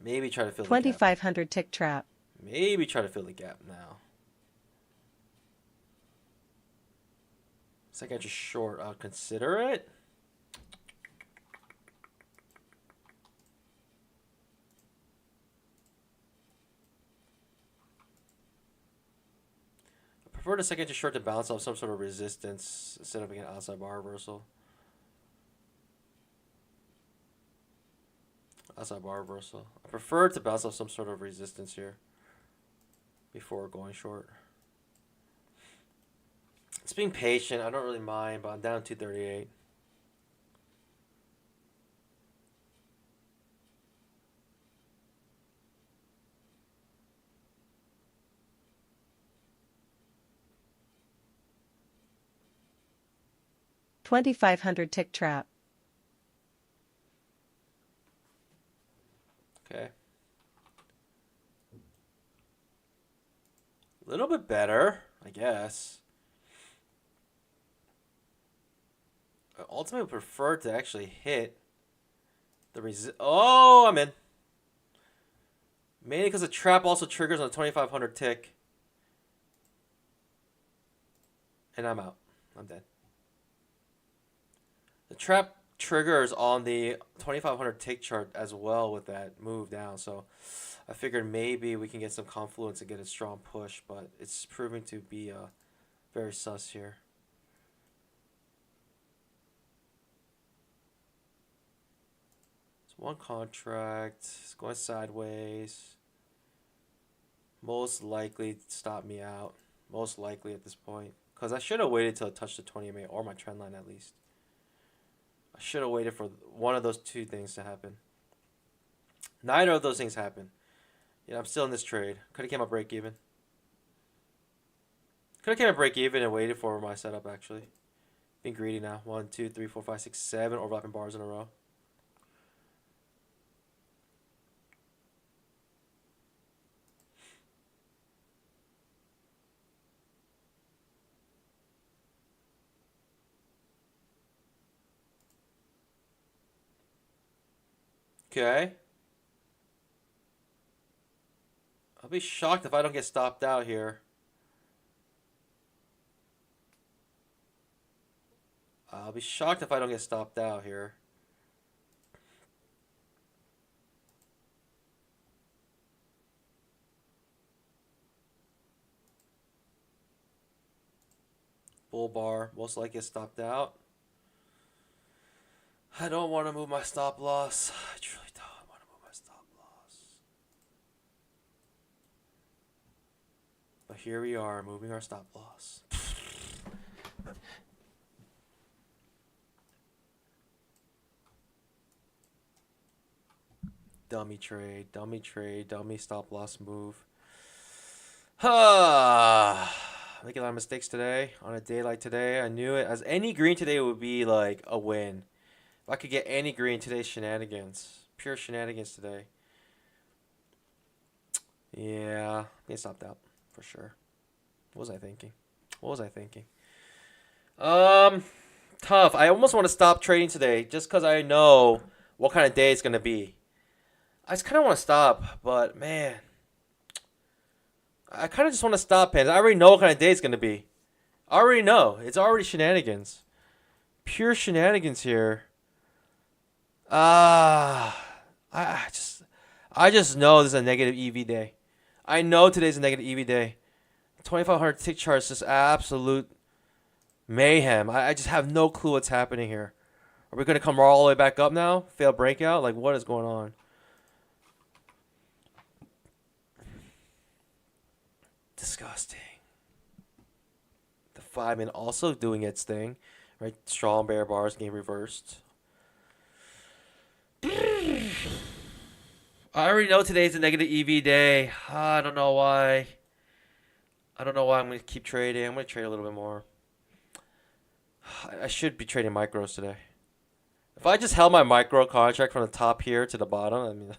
Maybe try to fill the gap. 2,500 tick trap. Maybe try to fill the gap now. It's like I just short. I'll consider it. I prefer the second to short to bounce off some sort of resistance instead of an outside bar reversal. Outside bar reversal. I prefer to bounce off some sort of resistance here before going short. It's being patient. I don't really mind, but I'm down 238. $2,500 tick trap. Okay. A little bit better, I guess. I ultimately prefer to actually hit the Oh, I'm in. Mainly because the trap also triggers on a 2,500 tick. And I'm out. I'm dead. The trap triggers on the 2,500 tick chart as well with that move down. So I figured maybe we can get some confluence and get a strong push, but it's proving to be very sus here. It's one contract. It's going sideways. Most likely stop me out. Most likely at this point. Because I should have waited till it touched the 20 MA or my trend line at least. I should have waited for one of those two things to happen. Neither of those things happened. Yeah, I'm still in this trade. Could have came up break even. Could have came up break even and waited for my setup actually. Being greedy now. 1, 2, 3, 4, 5, 6, 7 overlapping bars in a row. Okay. I'll be shocked if I don't get stopped out here. I'll be shocked if I don't get stopped out here. Bull bar, most likely get stopped out. I don't want to move my stop loss. I truly don't want to move my stop loss. But here we are, moving our stop loss. Dummy trade, dummy stop loss move. Making a lot of mistakes today. On a day like today, I knew it. As any green today would be like a win. If I could get any green, today's shenanigans. Pure shenanigans today. Yeah, getting stopped out for sure. What was I thinking? What was I thinking? Tough. I almost want to stop trading today just because I know what kind of day it's gonna be. I just kind of want to stop, but man, I kind of just want to stop, Pans. I already know what kind of day it's gonna be. I already know. It's already shenanigans. Pure shenanigans here. I just know this is a negative EV day. I know today's a negative EV day. 2,500 tick chart is just absolute mayhem. I just have no clue what's happening here. Are we gonna come all the way back up now? Fail breakout? Like, what is going on? Disgusting. The 5-minute also doing its thing, right? Strong bear bars getting reversed. I already know today's a negative EV day. I don't know why. I don't know why I'm gonna keep trading. I'm gonna trade a little bit more. I should be trading micros today. If I just held my micro contract from the top here to the bottom, I mean,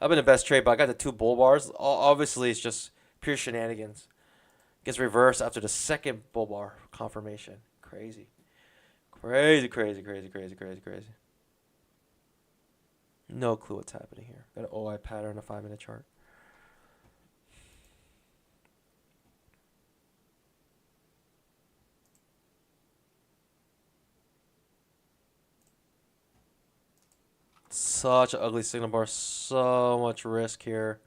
I've been the best trade, but I got the 2 bull bars. Obviously, it's just pure shenanigans. Gets reversed after the second bull bar confirmation. Crazy. Crazy, crazy, crazy, crazy, crazy, crazy. No clue what's happening here. Got an OI pattern, a 5-minute chart. Such an ugly signal bar. So much risk here.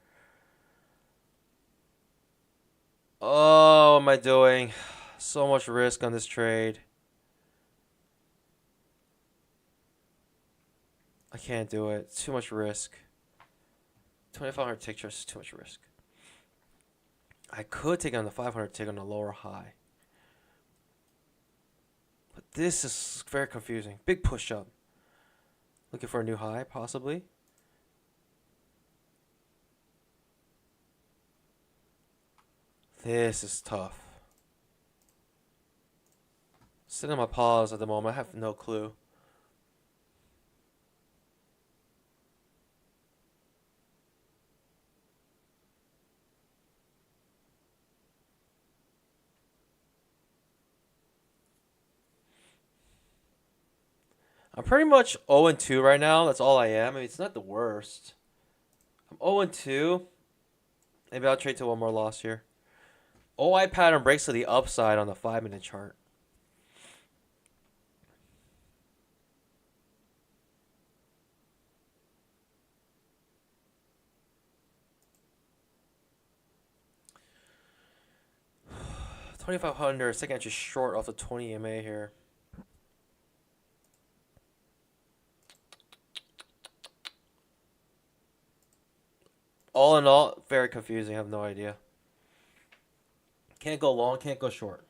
Oh, what am I doing? So much risk on this trade. I can't do it. It's too much risk. 2,500 tick trust is too much risk. I could take on the 500 tick on the lower high. But this is very confusing. Big push up. Looking for a new high, possibly. This is tough. Sitting on my pause at the moment. I have no clue. I'm pretty much 0-2 right now. That's all I am. I mean, it's not the worst. I'm 0-2. Maybe I'll trade to one more loss here. OI pattern breaks to the upside on the 5-minute chart. $2,500. Second entry short off the 20 EMA here. All in all, very confusing. I have no idea. Can't go long, can't go short.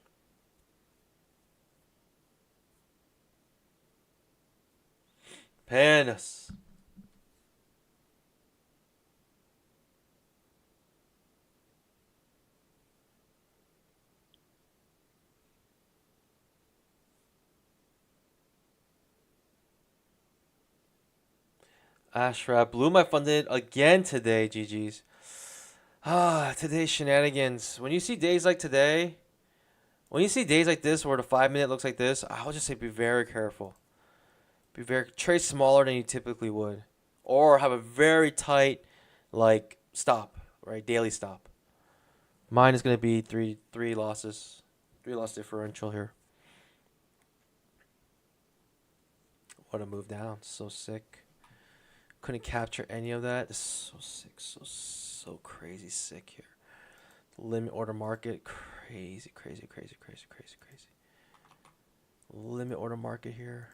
Pandas. Ashrap blew my funded again today, GG's. Today's shenanigans. When you see days like today, when you see days like this where the 5-minute looks like this, I'll just say be very careful. Trade smaller than you typically would. Or have a very tight, like, stop, right? Daily stop. Mine is going to be three losses. 3-loss differential here. What a move down. So sick. Couldn't capture any of that. This is so sick. So crazy sick here. Limit order market. Crazy. Limit order market here.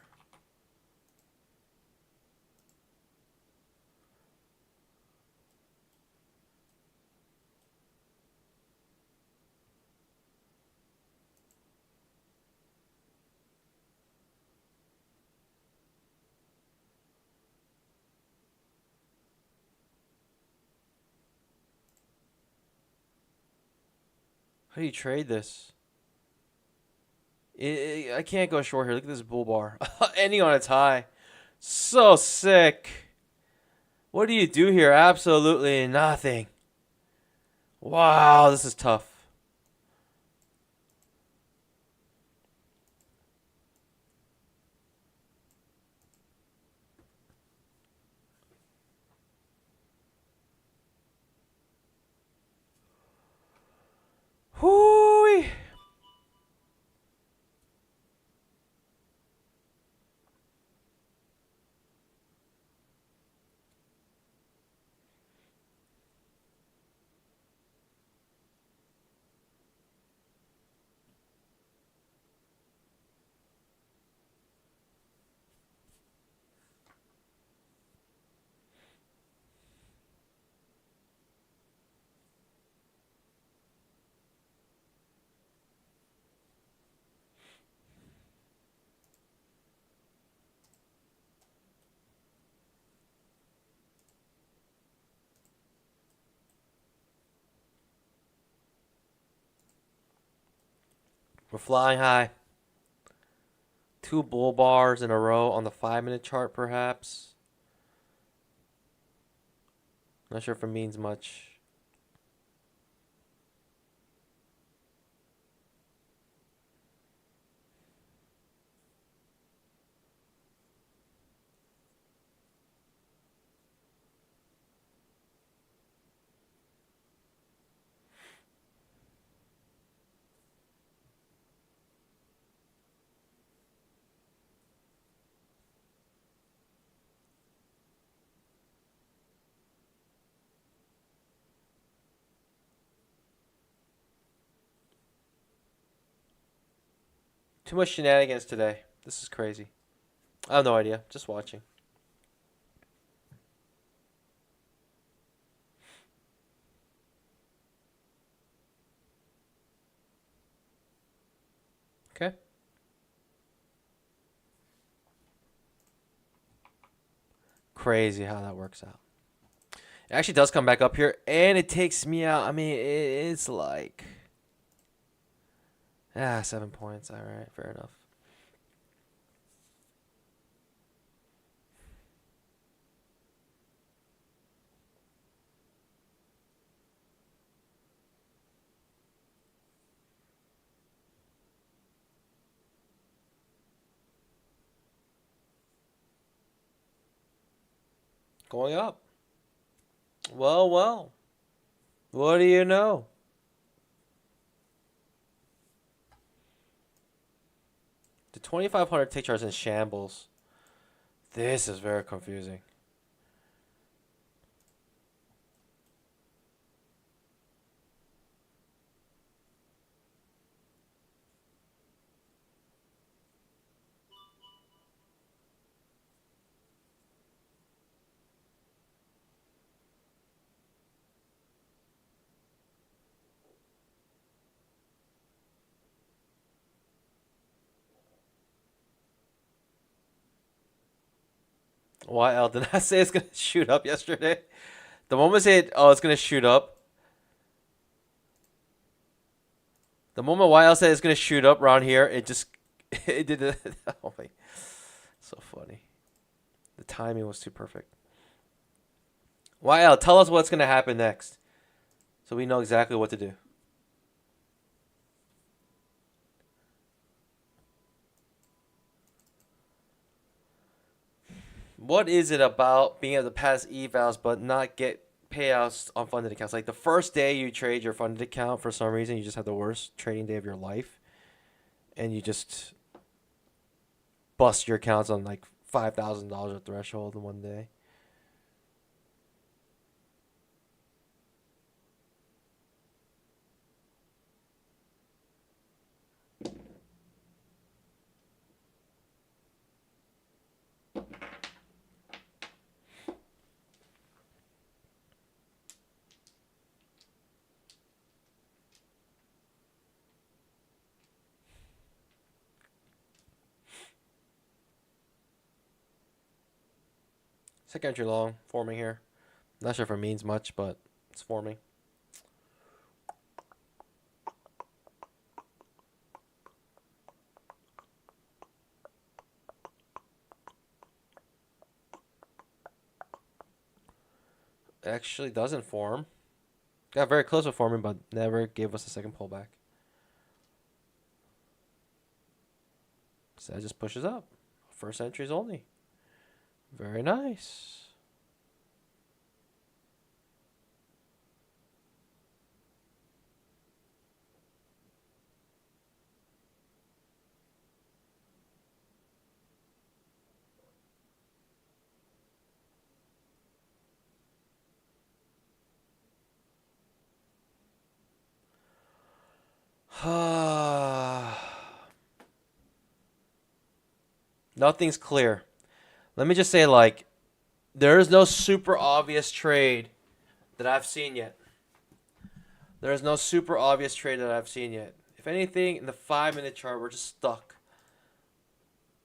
How do you trade this? I can't go short here. Look at this bull bar. Ending on its high. So sick. What do you do here? Absolutely nothing. Wow, this is tough. Whoo! We're flying high. 2 bull bars in a row on the 5-minute chart, perhaps. Not sure if it means much. Too much shenanigans today. This is crazy. I have no idea. Just watching. Okay. Crazy how that works out. It actually does come back up here, and it takes me out. I mean, it's like... 7 points. All right, fair enough. Going up. Well, well. What do you know? The 2500 tick chart is in shambles. This is very confusing. YL did not say it's going to shoot up yesterday. The moment I say, oh, it's going to shoot up. The moment YL said it's going to shoot up around here, it just, it did it. Oh my, so funny. The timing was too perfect. YL, tell us what's going to happen next, so we know exactly what to do. What is it about being able to pass evals but not get payouts on funded accounts? Like the first day you trade your funded account, for some reason, you just have the worst trading day of your life, and you just bust your accounts on like $5,000 of threshold in one day. Second entry long, forming here. Not sure if it means much, but it's forming. It actually doesn't form. Got very close to forming, but never gave us a second pullback. So that just pushes up. First entries only. Very nice. Nothing's clear. Let me just say, like, there is no super obvious trade that I've seen yet. There is no super obvious trade that I've seen yet. If anything, in the 5-minute chart, we're just stuck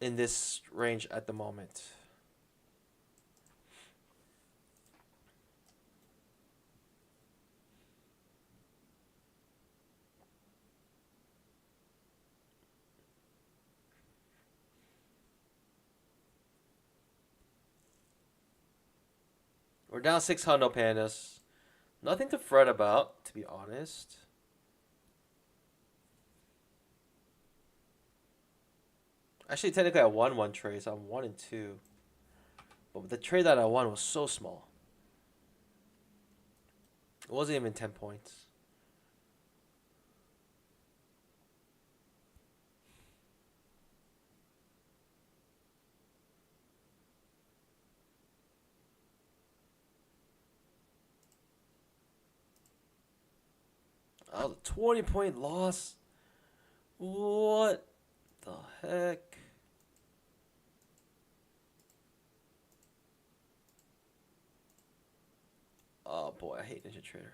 in this range at the moment. We're down 600 pandas. Nothing to fret about, to be honest. Actually, technically, I won one trade, so I'm 1-2. But the trade that I won was so small. It wasn't even 10 points. That was a 20-point loss. What the heck? Oh boy, I hate Ninja Trader.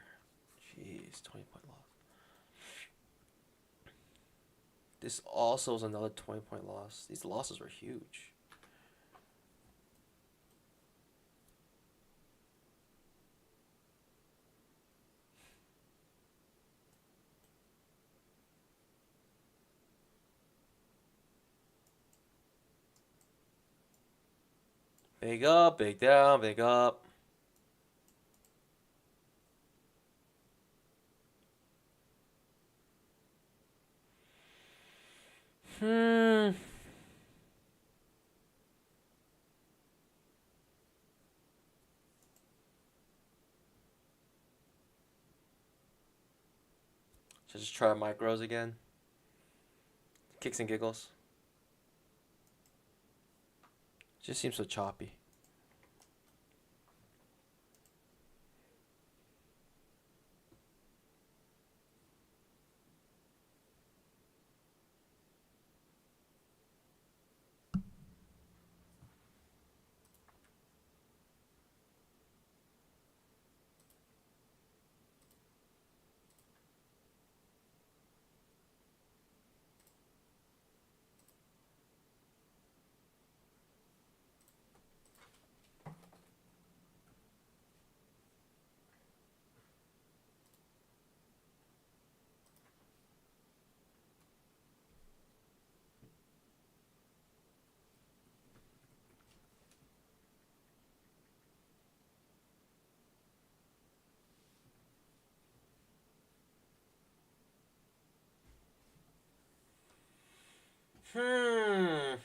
Jeez, 20-point loss. This also is another 20-point loss. These losses were huge. Big up, big down, big up. Hmm. Should I just try micros again? Kicks and giggles. Just seems so choppy. Hmm.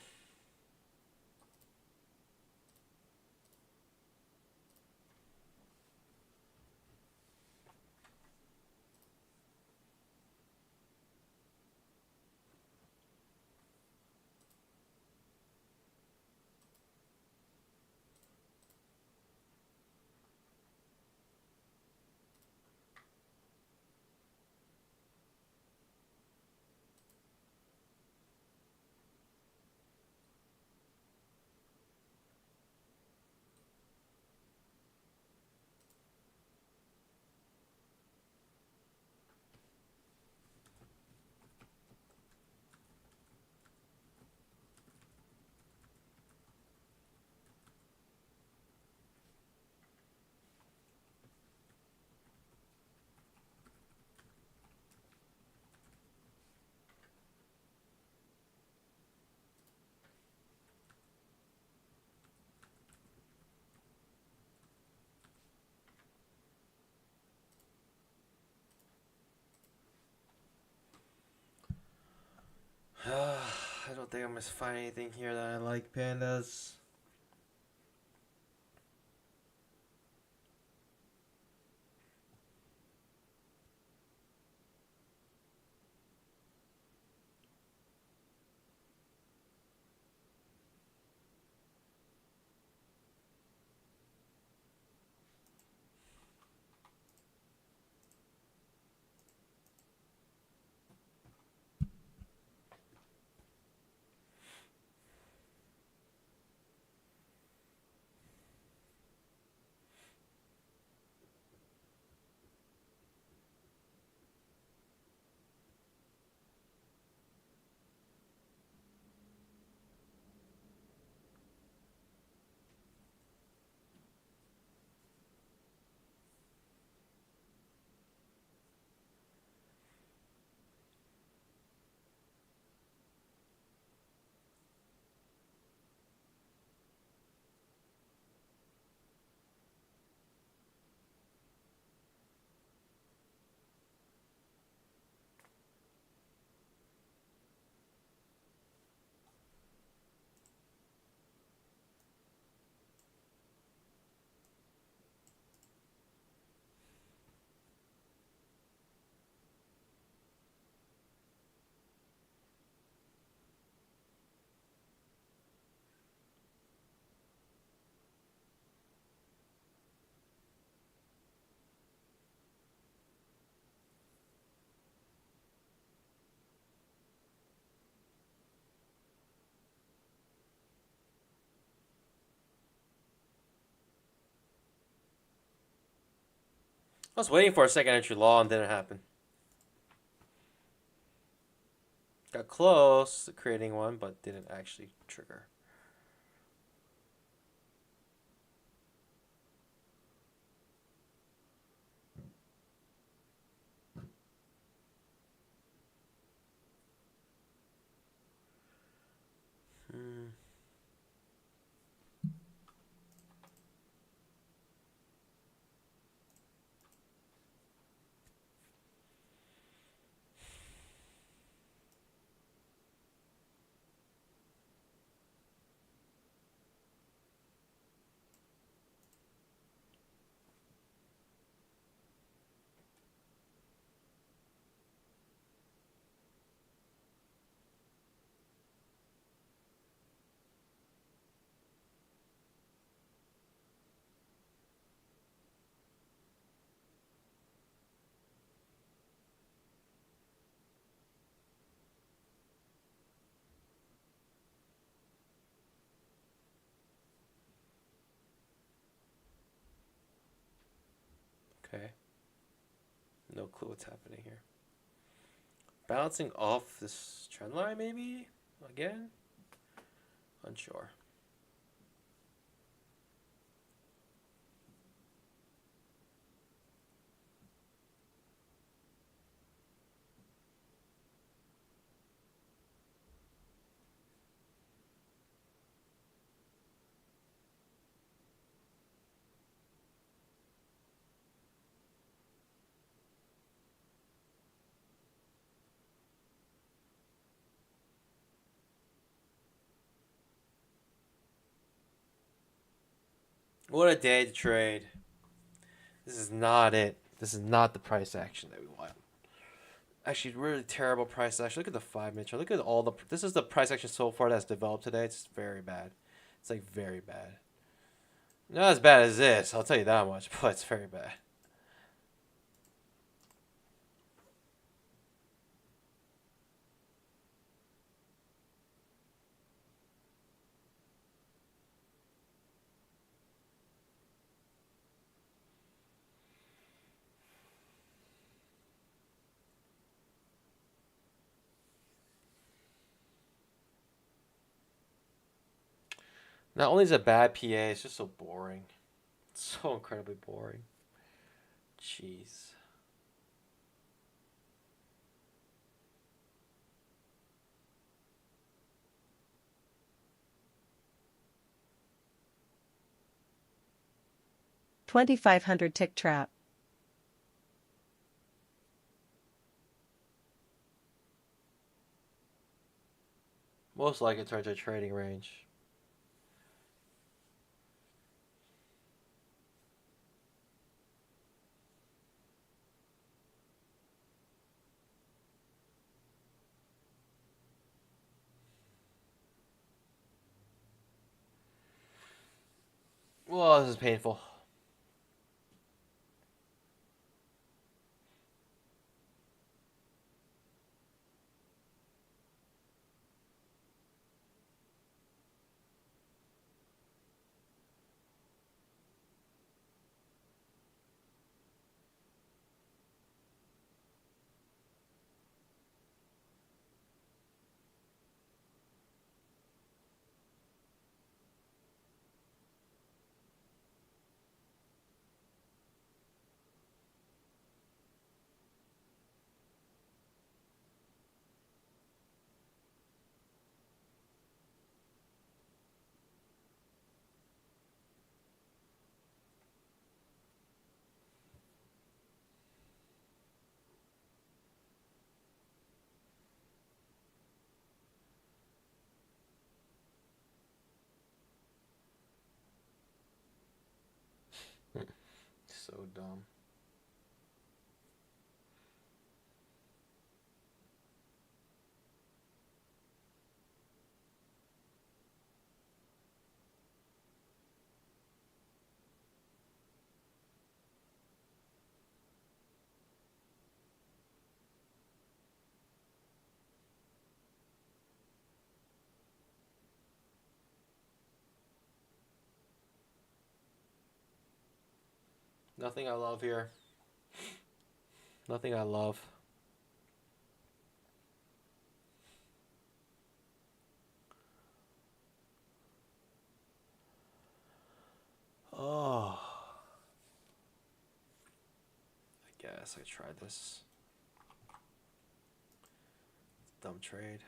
I don't think I'm gonna find anything here that I like, pandas. I was waiting for a second entry law and didn't happen. Got close to creating one, but didn't actually trigger. Okay. No clue what's happening here. Bouncing off this trend line, maybe? Again? Unsure. What a day to trade. This is not it. This is not the price action that we want. Actually, really terrible price action. Look at the 5-minute chart. Look at all the... This is the price action so far that's developed today. It's very bad. It's like very bad. Not as bad as this, I'll tell you that much, but it's very bad. Not only is it bad PA, it's just so boring. It's so incredibly boring. Jeez. $2,500 tick trap. Most likely it turns to a trading range. Well, this is painful. So dumb. Nothing I love here. Nothing I love. Oh. I guess I tried this. Dumb trade.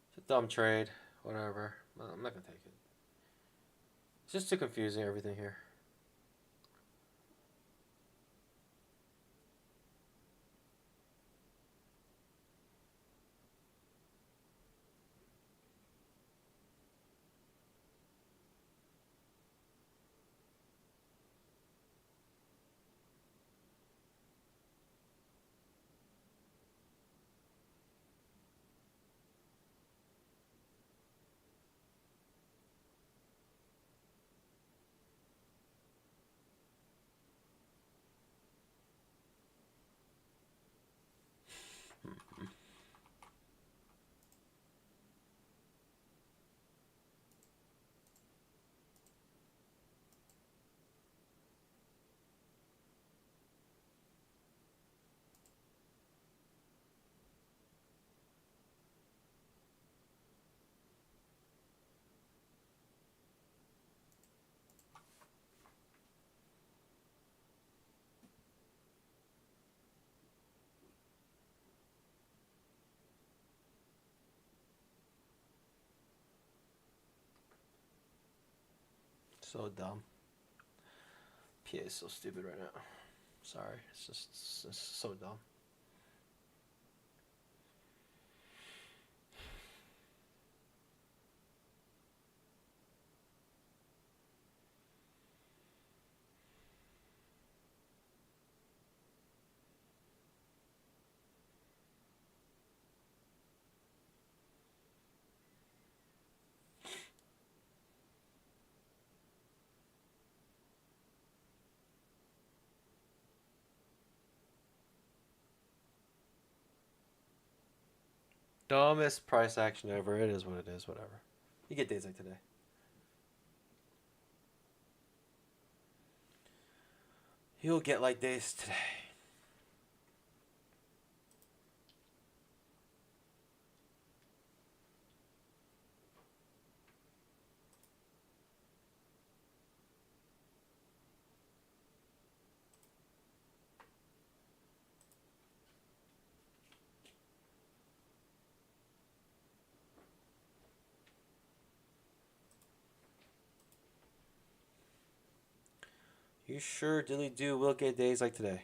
It's a dumb trade. Whatever. I'm not gonna take it. It's just too confusing, everything here. So dumb. PA is so stupid right now. Sorry, it's just so dumb. Dumbest price action ever. It is what it is. Whatever. You get days like today. You'll get like days today. You sure dilly do will get days like today.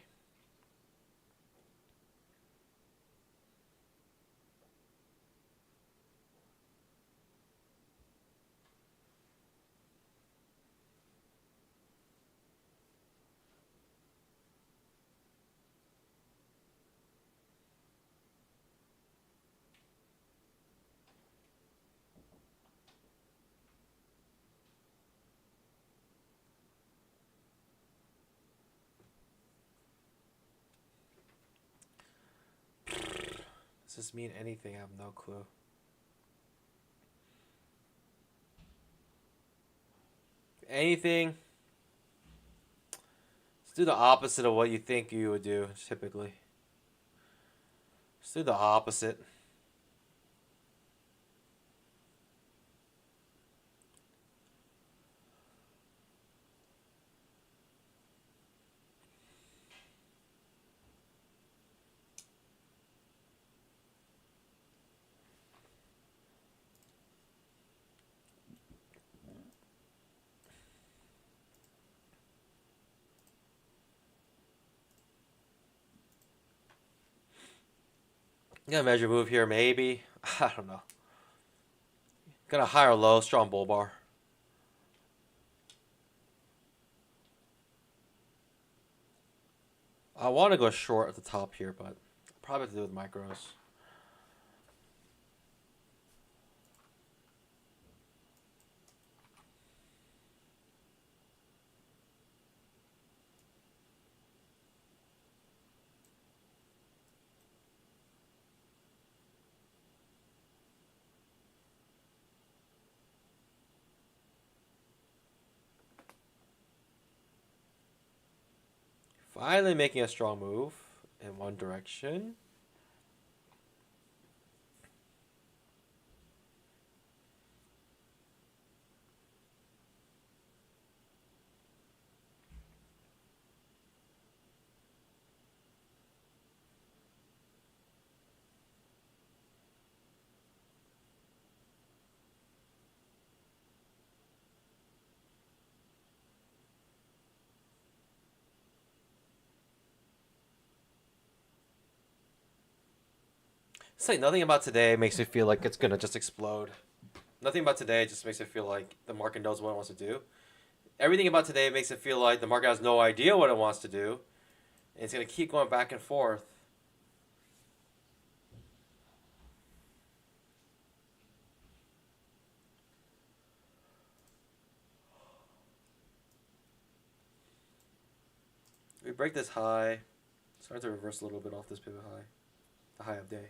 Does this mean anything? I have no clue. Anything? Let's do the opposite of what you think you would do, typically. Let's do the opposite. Gonna measure move here, maybe. I don't know. Gonna high or low, strong bull bar. I want to go short at the top here, but probably have to do with micros. Finally making a strong move in one direction. It's like nothing about today makes me feel like it's gonna just explode. Nothing about today just makes it feel like the market knows what it wants to do. Everything about today makes it feel like the market has no idea what it wants to do. And it's gonna keep going back and forth. We break this high. Start to reverse a little bit off this pivot high. The high of day.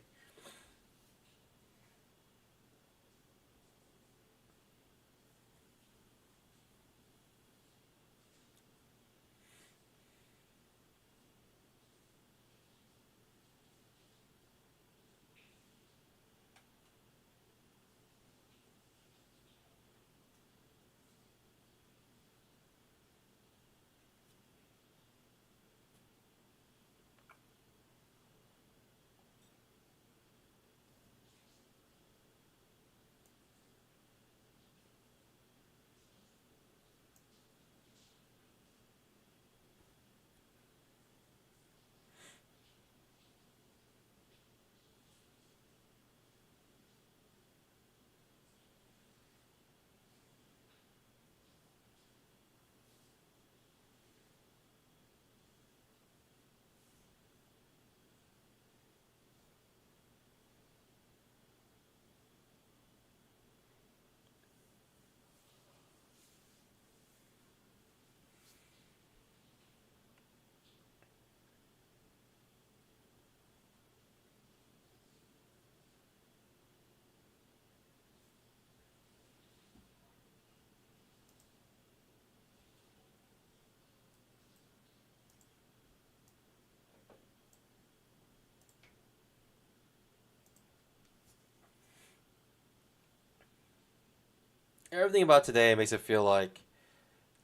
Everything about today makes it feel like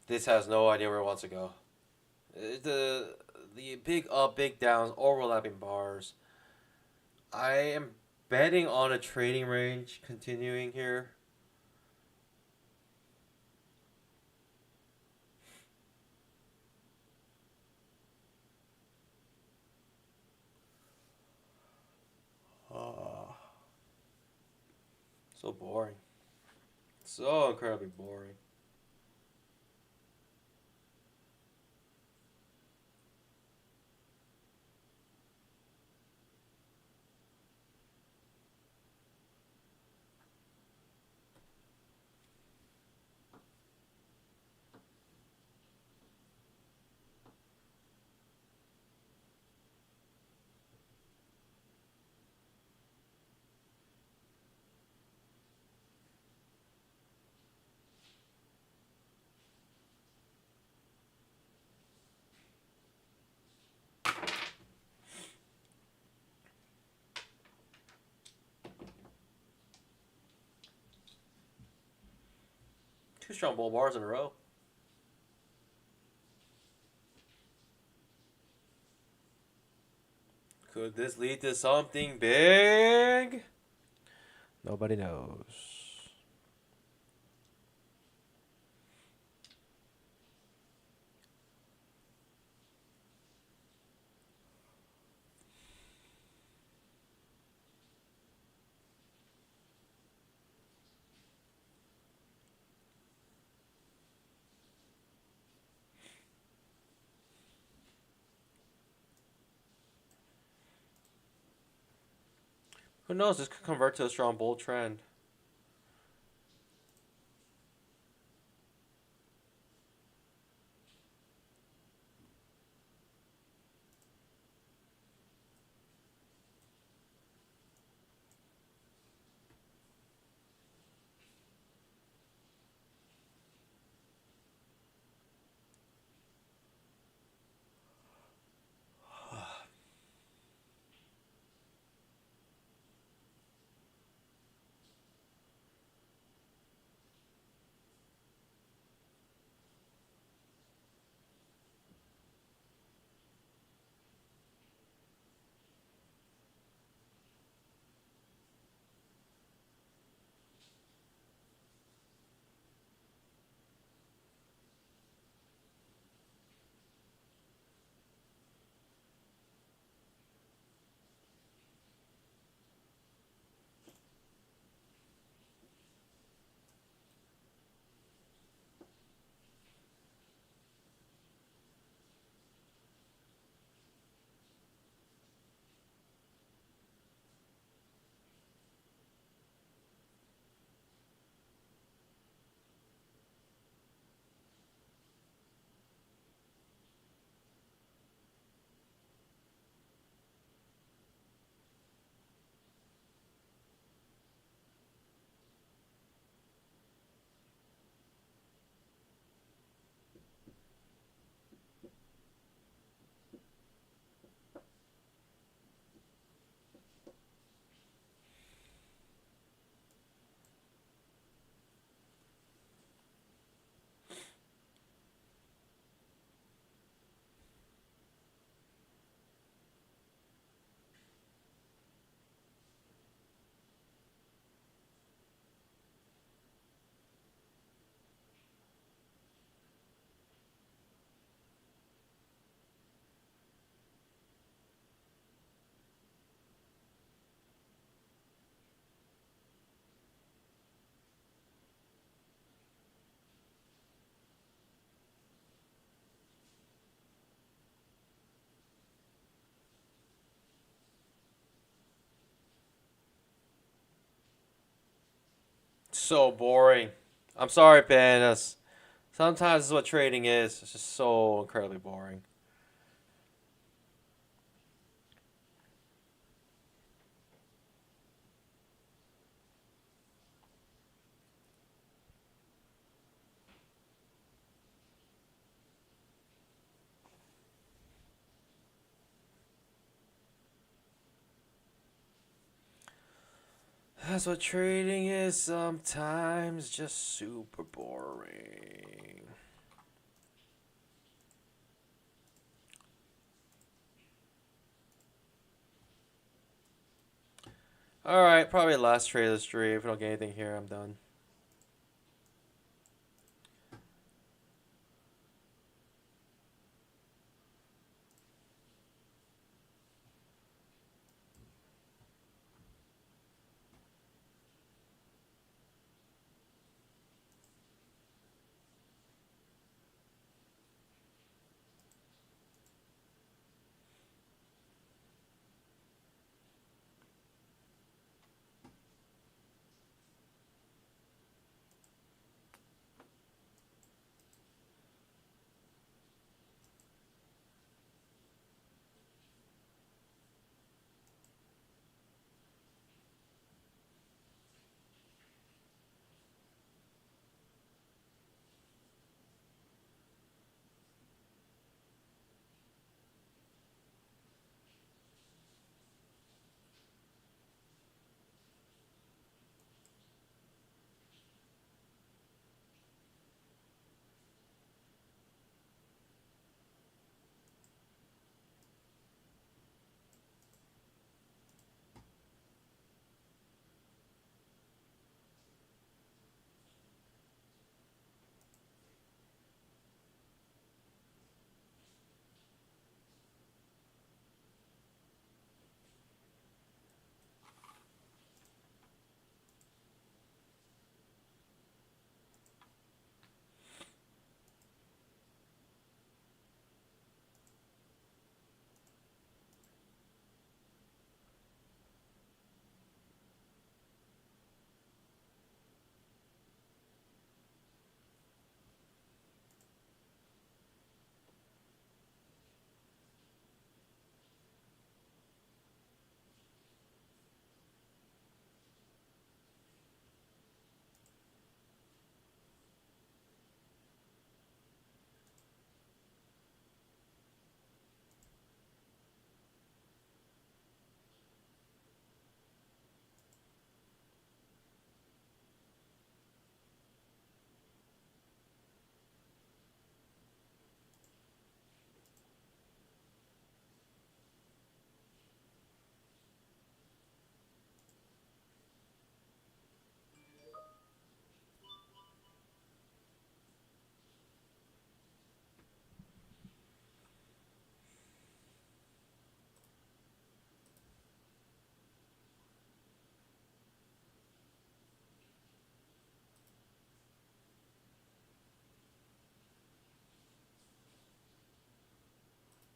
this has no idea where it wants to go. The big up, big downs, overlapping bars. I am betting on a trading range continuing here. Oh, so boring. So incredibly boring. Two strong bull bars in a row. Could this lead to something big? Nobody knows. Who knows? This could convert to a strong bull trend. so boring. I'm sorry, pandas. Sometimes this is what trading is. It's just so incredibly boring. That's what trading is sometimes. Just super boring. Alright, probably last trade of the stream. If I don't get anything here, I'm done.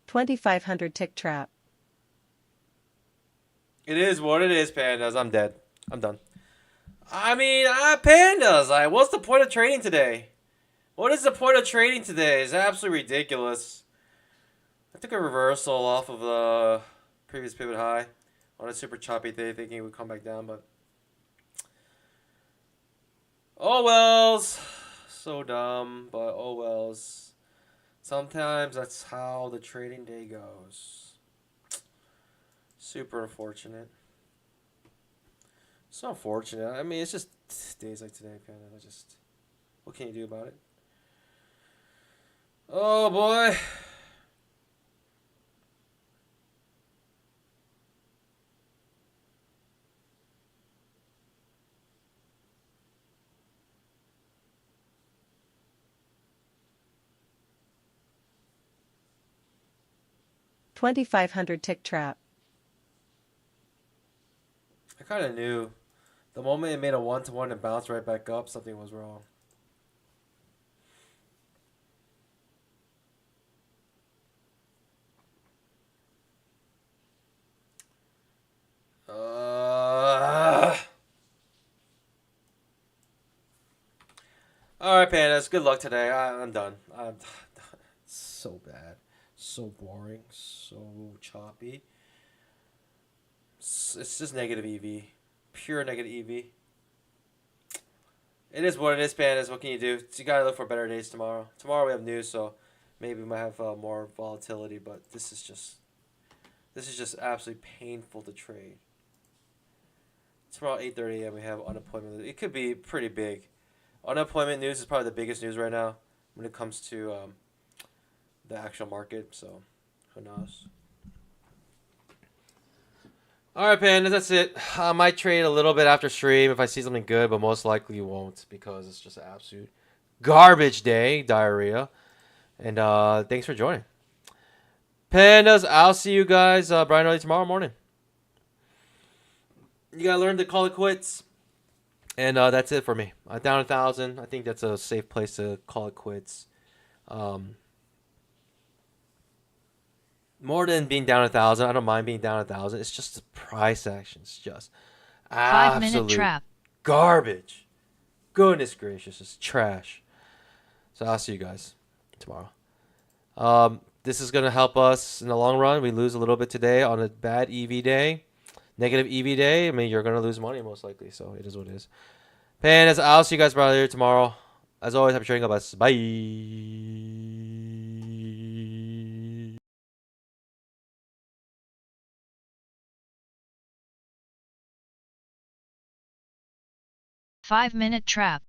$2,500 tick trap. It is what it is, pandas. I'm dead. I'm done. I mean, pandas. What's the point of trading today? What is the point of trading today? It's absolutely ridiculous. I took a reversal off of the previous pivot high on a super choppy day, thinking it would come back down, but oh wells. So dumb, but oh wells. Sometimes that's how the trading day goes. Super unfortunate. So unfortunate. I mean, it's just days like today, Panda. What can you do about it? Oh boy. $2,500 tick trap. I kind of knew. The moment it made a one-to-one and bounced right back up, something was wrong. Uh, All right, pandas. Good luck today. I'm done. I'm so bad, so boring, so choppy. It's just negative EV, pure negative EV. It is what it is, pandas. What can you do? You gotta look for better days tomorrow. Tomorrow we have news, so maybe we might have more volatility. But this is just absolutely painful to trade. Tomorrow 8:30 a.m. we have unemployment. It could be pretty big. Unemployment news is probably the biggest news right now when it comes to the actual market. So who knows? All right, pandas. That's it. I might trade a little bit after stream if I see something good, but most likely won't because it's just an absolute garbage day, diarrhea. And thanks for joining. Pandas, I'll see you guys bright and early tomorrow morning. You gotta learn to call it quits. And that's it for me. Down 1,000. I think that's a safe place to call it quits. More than being down 1,000, I don't mind being down 1,000. It's just the price action. It's just 5-minute absolute trap. garbage. Goodness gracious, it's trash. So I'll see you guys tomorrow. This is gonna help us in the long run. We lose a little bit today on a bad EV day, negative EV day. I mean, you're gonna lose money most likely. So it is what it is. Pandas, I'll see you guys probably here tomorrow. As always, happy trading. God bless. Bye. 5-minute trap.